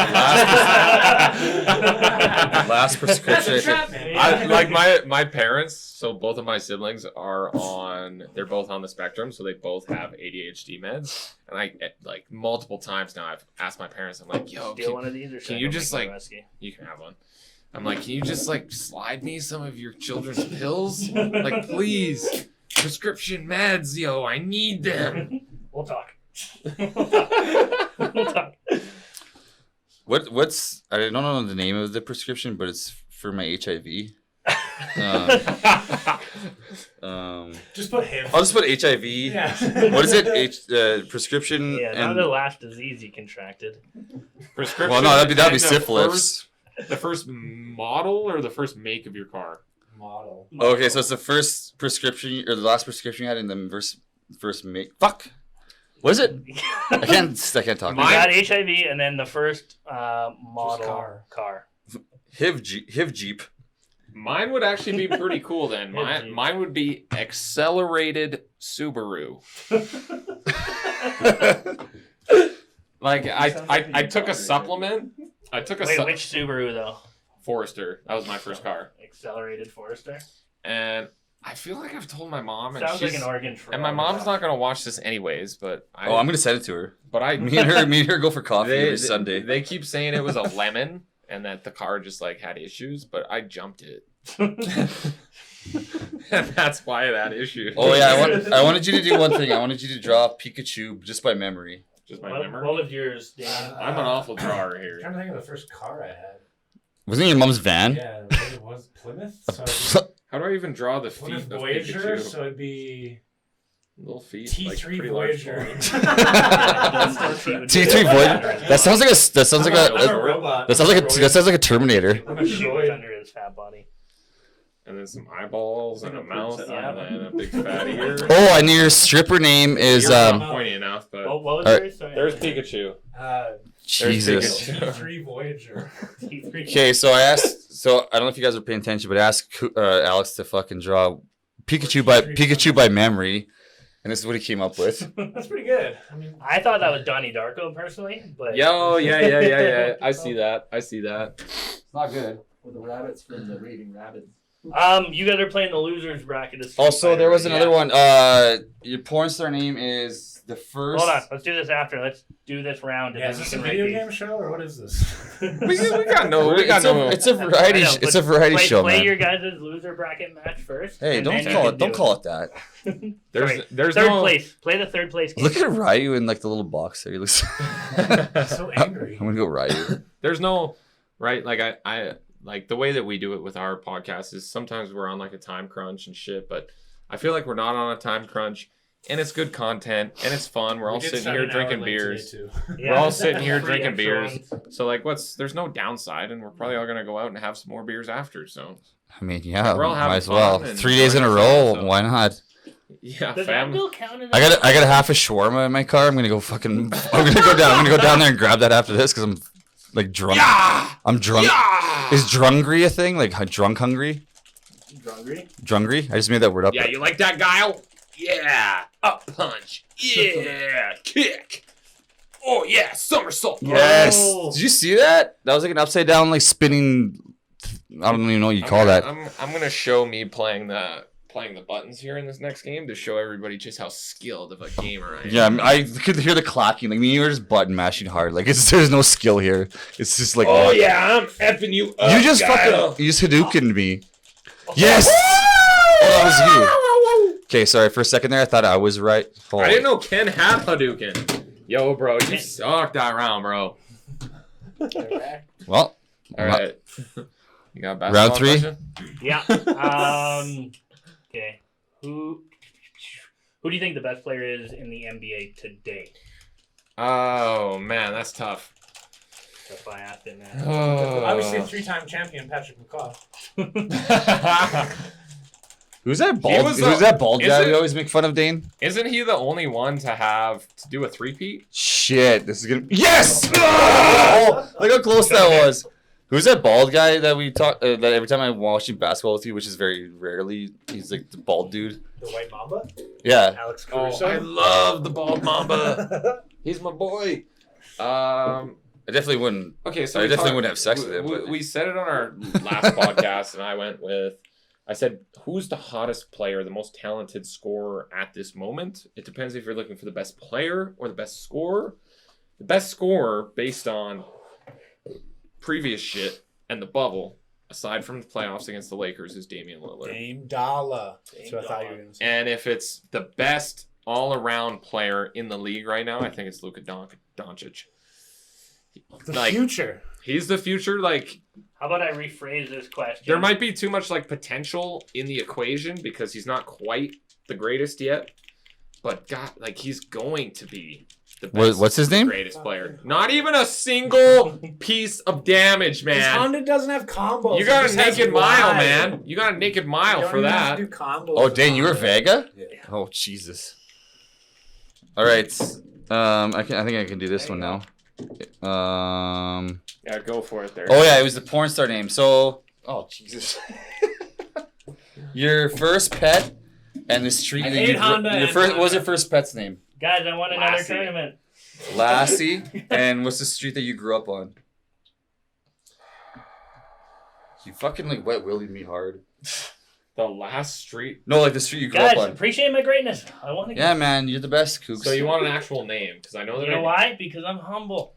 Last prescription. I like my parents. So both of my siblings they're both on the spectrum. So they both have ADHD meds. And I like multiple times now I've asked my parents. I'm like, yo, Steal one of these or can you just, like- rescue? you can have one. I'm like, can you just like slide me some of your children's pills? Like, please. Prescription meds, yo, I need them. We'll talk. We'll talk. What's I don't know the name of the prescription, but it's for my HIV. Just put him. I'll just put HIV. Yeah. What is it? Prescription. Yeah, not and the last disease you contracted. Prescription. well, no, that'd be and syphilis. The first model or the first make of your car? Model. Okay, so it's the first prescription or the last prescription you had in the first make. Fuck. What is it? I can't talk. You got HIV and then the first model car. HIV Jeep. Mine would actually be pretty cool then. Mine would be accelerated Subaru. Like I took a supplement. Wait, which Subaru though? Forester. That was my first car. Accelerated Forester. And I feel like I've told my mom, and Sounds like an Oregon Trail. And my mom's not gonna watch this anyways, but I'm gonna send it to her. But me and her go for coffee every Sunday. They keep saying it was a lemon and that the car just like had issues, but I jumped it. And that's why it had issues. Oh yeah, I wanted you to do one thing. I wanted you to draw Pikachu just by memory. Just by memory. What was yours, Dan? I'm an awful drawer here. I'm trying to think of the first car I had. Wasn't it your mom's van? Yeah, it was Plymouth. So how do I even draw the feet Plymouth of Voyager, Pikachu? so it'd be Little feet. T3 like pretty Voyager. large T3 Voyager. That sounds like I'm a robot. that sounds like a Terminator. I'm a droid. Under his fat body. And then some eyeballs and a mouth Yeah. and a big fat ear. Oh, and your stripper name is You're not pointy enough, but What was Alright. yours? Sorry. there's Pikachu. Jesus. T3 Voyager. T3. Okay, so I asked. So I don't know if you guys are paying attention, but I asked Alex to fucking draw Pikachu by memory, and this is what he came up with. That's pretty good. I mean, I thought that was Donnie Darko personally, but Yo, yeah. I see that. It's not good. With the rabbits from the Raving Rabbits. you guys are playing the losers bracket. Of Street Also, Fighter, there was right? another one. Your porn star name is the first. Hold on, let's do this after. Let's do this round. yeah, and is then this we a can video rank game show or what is this? We got no. It's a variety. I know, It's but a variety show, play man. your guys' loser bracket match first. Hey, and don't then you call can it. Don't do call it that. There's third no place. Play the third place game. Look at Ryu in like the little box there. He looks. So angry. I'm gonna go Ryu. There's no right. Like I like the way that we do it with our podcast is sometimes we're on like a time crunch and shit, but I feel like we're not on a time crunch. And it's good content, and it's fun. We're all sitting here drinking beers. Yeah. We're all sitting here Free drinking extra beers. ones. So like, there's no downside, and we're probably all gonna go out and have some more beers after. So I mean, yeah, We're all having might as well. fun and 3 days in a enjoying row. ourselves, so- Why not? yeah, Does that fam. bill count? I got a half a shawarma in my car. I'm gonna go fucking. I'm gonna go down there and grab that after this because I'm like drunk. Yeah! I'm drunk. Yeah! Is drungry a thing? Like drunk hungry? Drungry? Drungry? I just made that word up. Yeah, you like that, Guile? Yeah, up punch. Yeah, kick. Oh yeah, somersault. Yes. Oh. Did you see that? That was like an upside down, like spinning. I don't even know what you call that. I'm gonna show me playing the buttons here in this next game to show everybody just how skilled of a gamer I am. Yeah, I could hear the clacking. Like me, you were just button mashing hard. Like there's no skill here. It's just like. Oh yeah, I'm effing you up. You just Guile. you just Hadoukened me. Yes. Oh, that was you. Okay, sorry. For a second there, I thought I was right. I didn't know Ken had Hadouken. Yo, bro, you sucked that round, bro. Well, All right. You got a basketball Round 3? question? Yeah. Okay. Who do you think the best player is in the NBA today? Oh man, that's tough. That's why I asked it, man. Obviously, 3-time champion Patrick McCaw. who's that bald? was Who's the- that bald guy is it- we always make fun of, Dane? Isn't he the only one to do a three-peat? Shit, this is gonna. Yes! Oh, look how close that was. Who's that bald guy that we talk? That every time I'm watching basketball with you, which is very rarely, he's like the bald dude. The White Mamba? Yeah. Alex Oh, Caruso? I love the bald mamba. He's my boy. I definitely wouldn't. Okay, so I we definitely talked- wouldn't have sex with him, We, but- we said it on our last podcast, and I said, who's the hottest player, the most talented scorer at this moment? It depends if you're looking for the best player or the best scorer. The best scorer, based on previous shit and the bubble, aside from the playoffs against the Lakers, is Damian Lillard. Dame Dollar. That's what I thought you were going to say. And if it's the best all-around player in the league right now, I think it's Luka Doncic. The future. He's the future. Like, How about I rephrase this question? there might be too much like potential in the equation because he's not quite the greatest yet. But God, like he's going to be the best. What's his name? Greatest player. Not even a single piece of damage, His man. Honda doesn't have combos. You got It a just has naked mile, wide. man. You got a naked You mile don't for even that. have to do combos Oh, with Dan, you were Honda. Vega? Yeah. Oh, Jesus. All right. I think I can do this one now. Yeah, go for it there. Oh yeah, it was the porn star name. So, oh Jesus. Your first pet and the street I that hate you Honda your and first. Honda. What was your first pet's name? Guys, I want another Lassie. tournament. Lassie. And what's the street that you grew up on? You fucking like wet willied me hard. The last street. No, like the street you grew Guys, up on. appreciate my greatness. I want to Yeah, man, you're the best, Kooks. So you want an actual name? Because I know that You know why? Because I'm humble.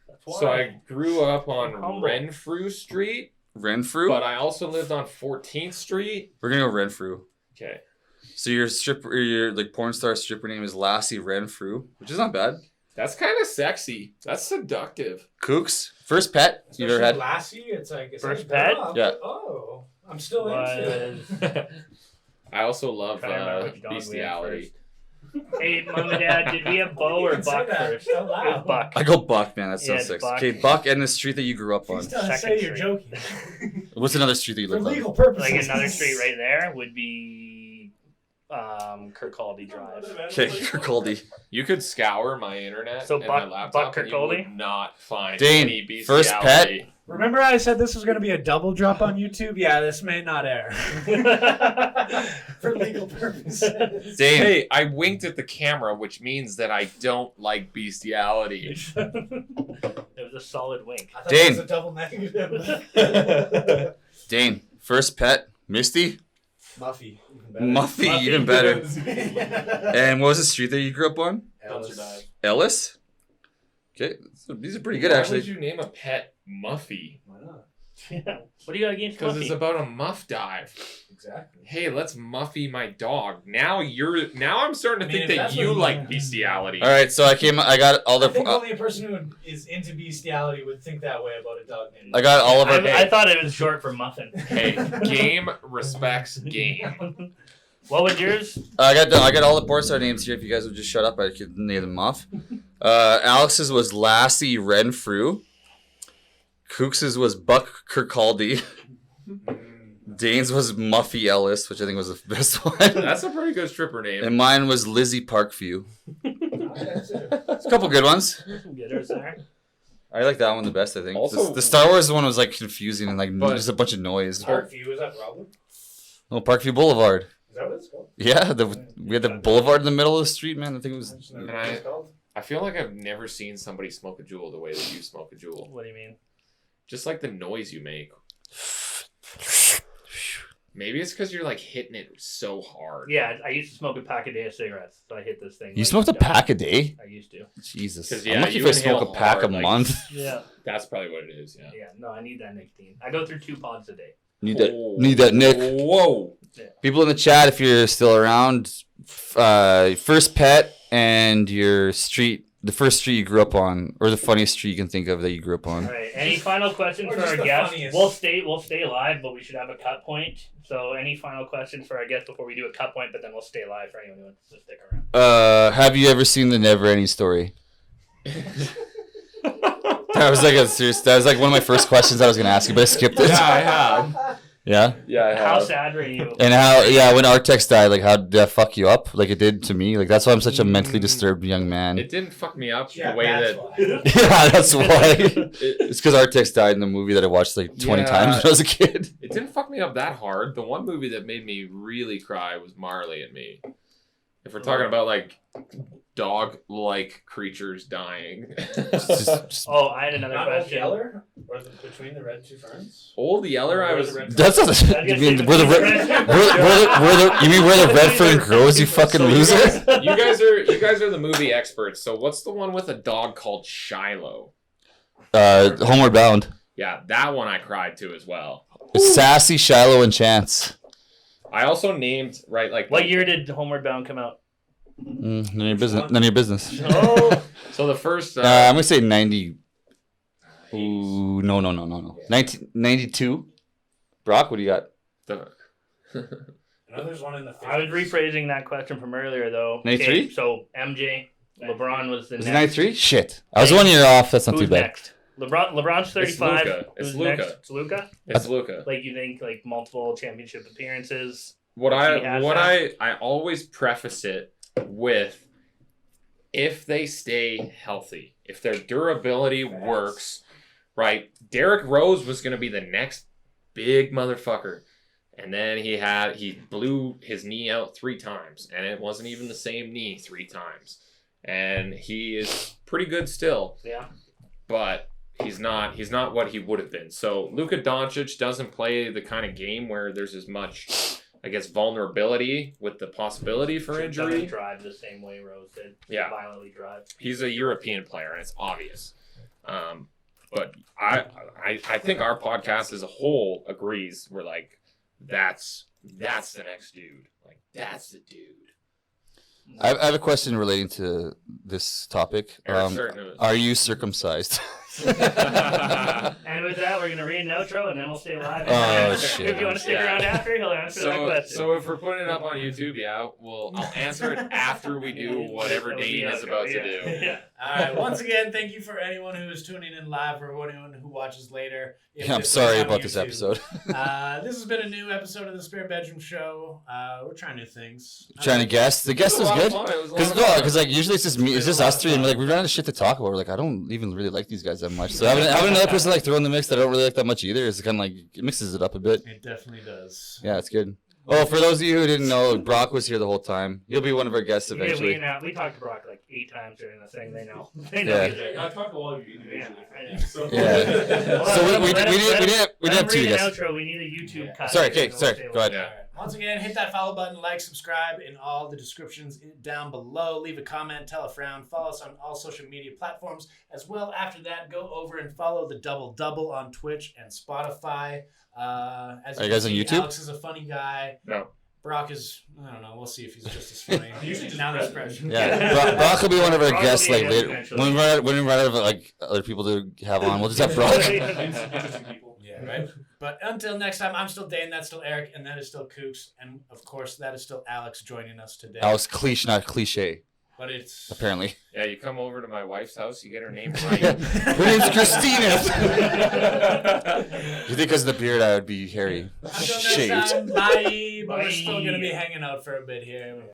That's why. So I grew up on Humble. Renfrew Street, Renfrew? but I also lived on 14th Street. We're gonna go Renfrew. Okay. So your stripper, your like porn star stripper name is Lassie Renfrew, which is not bad. That's kind of sexy. That's seductive. Kooks, first pet you ever Especially had? Lassie, it's like First pet? Yeah. Oh, I'm still into it. I also love Trying to remember which dog we had bestiality. Hey, Mom and Dad, did we have Bo or You can say Buck that first? out It loud. was Buck. I go Buck, man. That's so Yeah, it's sick. Buck. Okay, Buck and the street that you grew up on. Please don't Second say you're street. joking. What's another street that you For live on? legal purposes. Like another street right there would be Kirkcaldy Drive. Okay, Kirkcaldy. You could scour my internet So and Buck- my laptop, Buck and you Kirkcaldy? would not find Dane, any bestiality. first pet? Remember I said this was going to be a double drop on YouTube? Yeah, this may not air. For legal purposes. Dane, Hey, I winked at the camera, which means that I don't like bestiality. It was a solid wink. I thought Dane. that was a double negative. Dane, first pet, Misty, Muffy. Even better. Muffy, even better. And what was the street that you grew up on? Dumpster dive. Ellis. Okay, so these are pretty good Why actually. would you name a pet Muffy? Why not? Yeah. What do you got against Because it's Muffy? about a muff dive. Exactly. Hey, let's Muffy my dog. Now I'm starting to I mean, think if that that's you what- like bestiality. All right, so I got all I think the, only a person who is into bestiality would think that way about a dog named I got all of our. I thought it was short for muffin. Hey, game respects game. What was yours? I got all the porn star names here. If you guys would just shut up, I could name them off. Alex's was Lassie Renfrew. Kooks's was Buck Kirkcaldy. Dane's was Muffy Ellis, which I think was the best one. That's a pretty good stripper name. And mine was Lizzie Parkview. That's it. It's a couple good ones. Some getters there. I like that one the best, I think. Also- the Star Wars one was like confusing and like But- just a bunch of noise. Parkview, is that problem? Oh, Parkview Boulevard. Is that what it's called? Yeah, we had the boulevard in the middle of the street, man. I think it was. I just never And know what it's called. I feel like I've never seen somebody smoke a jewel the way that you smoke a jewel. What do you mean? Just like the noise you make. Maybe it's because you're like hitting it so hard. Yeah, I used to smoke a pack a day of cigarettes, so I hit this thing. You like, smoked a done. pack a day? I used to. Jesus. 'Cause, I'm yeah, lucky you if I smoke a inhale pack a hard, like- month. Yeah. That's probably what it is, yeah. Yeah, no, I need that nicotine. I go through 2 pods a day. Need that, Nick. Whoa. People in the chat, if you're still around, first pet and your street, the first street you grew up on, or the funniest street you can think of that you grew up All on. right. Any final questions Or for just our the guests? funniest. We'll stay live, but we should have a cut point. So any final questions for our guests before we do a cut point? But then we'll stay live for anyone who wants to stick around. Have you ever seen the Never Ending Story? That was like that was like one of my first questions I was gonna ask you, but I skipped it. Yeah, I have. Yeah. Yeah, I How have. sad were you? And when Artex died, like how did that fuck you up? Like it did to me. Like that's why I'm such a mentally disturbed young man. It didn't fuck me up Yeah, the way that's that... why. Yeah, that's why. It, It's because Artex died in the movie that I watched like 20 Yeah. times when I was a kid. it didn't fuck me up that hard. The one movie that made me really cry was Marley and Me. If we're talking about like dog-like creatures dying. Oh, I had another Not Old question. Yeller? Or between the red two ferns? Old Yeller, I was... That's not. You mean where the you mean where the red fern grows? You fucking So loser. You guys are the movie experts. So what's the one with a dog called Shiloh? Homeward Bound. Yeah, that one I cried to as well. It's Sassy, Shiloh, and Chance. I also named What year did Homeward Bound come out? None of your business. None of your business. Oh, So the first. I'm gonna say 90. Ooh, no. 1992. Brock, what do you got? I know there's one in the 50s. I was rephrasing that question from earlier though. 93? Okay, so MJ, LeBron was the Was it next. 93? Shit. I was 1 year off. That's not Who's too bad. next? LeBron's 35. Luka. It's Who's Luka. next? It's Luka. It's Luka. Like you think like multiple championship appearances. What He has I always preface it with, if they stay healthy, if their durability works, right? Derrick Rose was going to be the next big motherfucker. And then he blew his knee out 3 times, and it wasn't even the same knee 3 times. And he is pretty good still, Yeah. but he's not what he would have been. So Luka Doncic doesn't play the kind of game where there's as much, I guess, vulnerability with the possibility for Doesn't injury. drive the same way Rose did. Yeah. Violently drive. He's a European player, and it's obvious. But I think our podcast as a whole agrees. We're like, that's the next dude. Like, that's the dude. I have a question relating to this topic. Eric's certain of it. Are you circumcised? And with that, we're gonna read an outro, and then we'll stay live. Oh, shit. If you want to stick Yeah. around after, he'll answer that question. So if we're putting it up on YouTube, yeah, I'll answer it after we do whatever That'll be Dane the is outro, about to yeah. do. Yeah. All right. Once again, thank you for anyone who is tuning in live or anyone who watches later. If Yeah, I'm this sorry is on about this YouTube. episode. This has been a new episode of the Spare Bedroom Show. We're trying new things. Trying to guess. The guest was good. Because Because like usually it's just me, it's just us three, and we run out of shit to talk about. We're like, I don't even really like these guys that much. So having another person like throw in the mix that I don't really like that much either is kind of like it mixes it up a bit. It definitely does. Yeah, it's good. Oh, for those of you who didn't know, Brock was here the whole time. He'll be one of our guests eventually. We talked to Brock like 8 times during the thing. They know. They Yeah. he's there. I talked to all of you individually. Yeah, I know. So, Yeah. So we didn't have two an guests. outro. We need a YouTube cut. Sorry, and okay, then sorry. we'll say Go ahead. Yeah. All right. Once again, hit that follow button, like, subscribe in all the descriptions down below. Leave a comment, tell a frown. Follow us on all social media platforms. As well, after that, go over and follow the Double Double on Twitch and Spotify. As Are you guys on see, YouTube? Alex is a funny guy. No. Brock is, I don't know. We'll see if he's just as funny. Usually just now there's press. pressure. Yeah, Brock will be one of our Brock will guests be a like guest later. eventually. When we run out of like other people to have on, we'll just have Brock. Interesting people. Yeah, right. But until next time, I'm still Dane, that's still Eric, and that is still Kooks, and of course, that is still Alex joining us today. That was cliche, not cliche. But it's Apparently, Yeah, you come over to my wife's house, you get her name right. her name's Christina. You think because of the beard, I would be hairy, until next shaved. time, bye. But we're Bye. still gonna be hanging out for a bit here.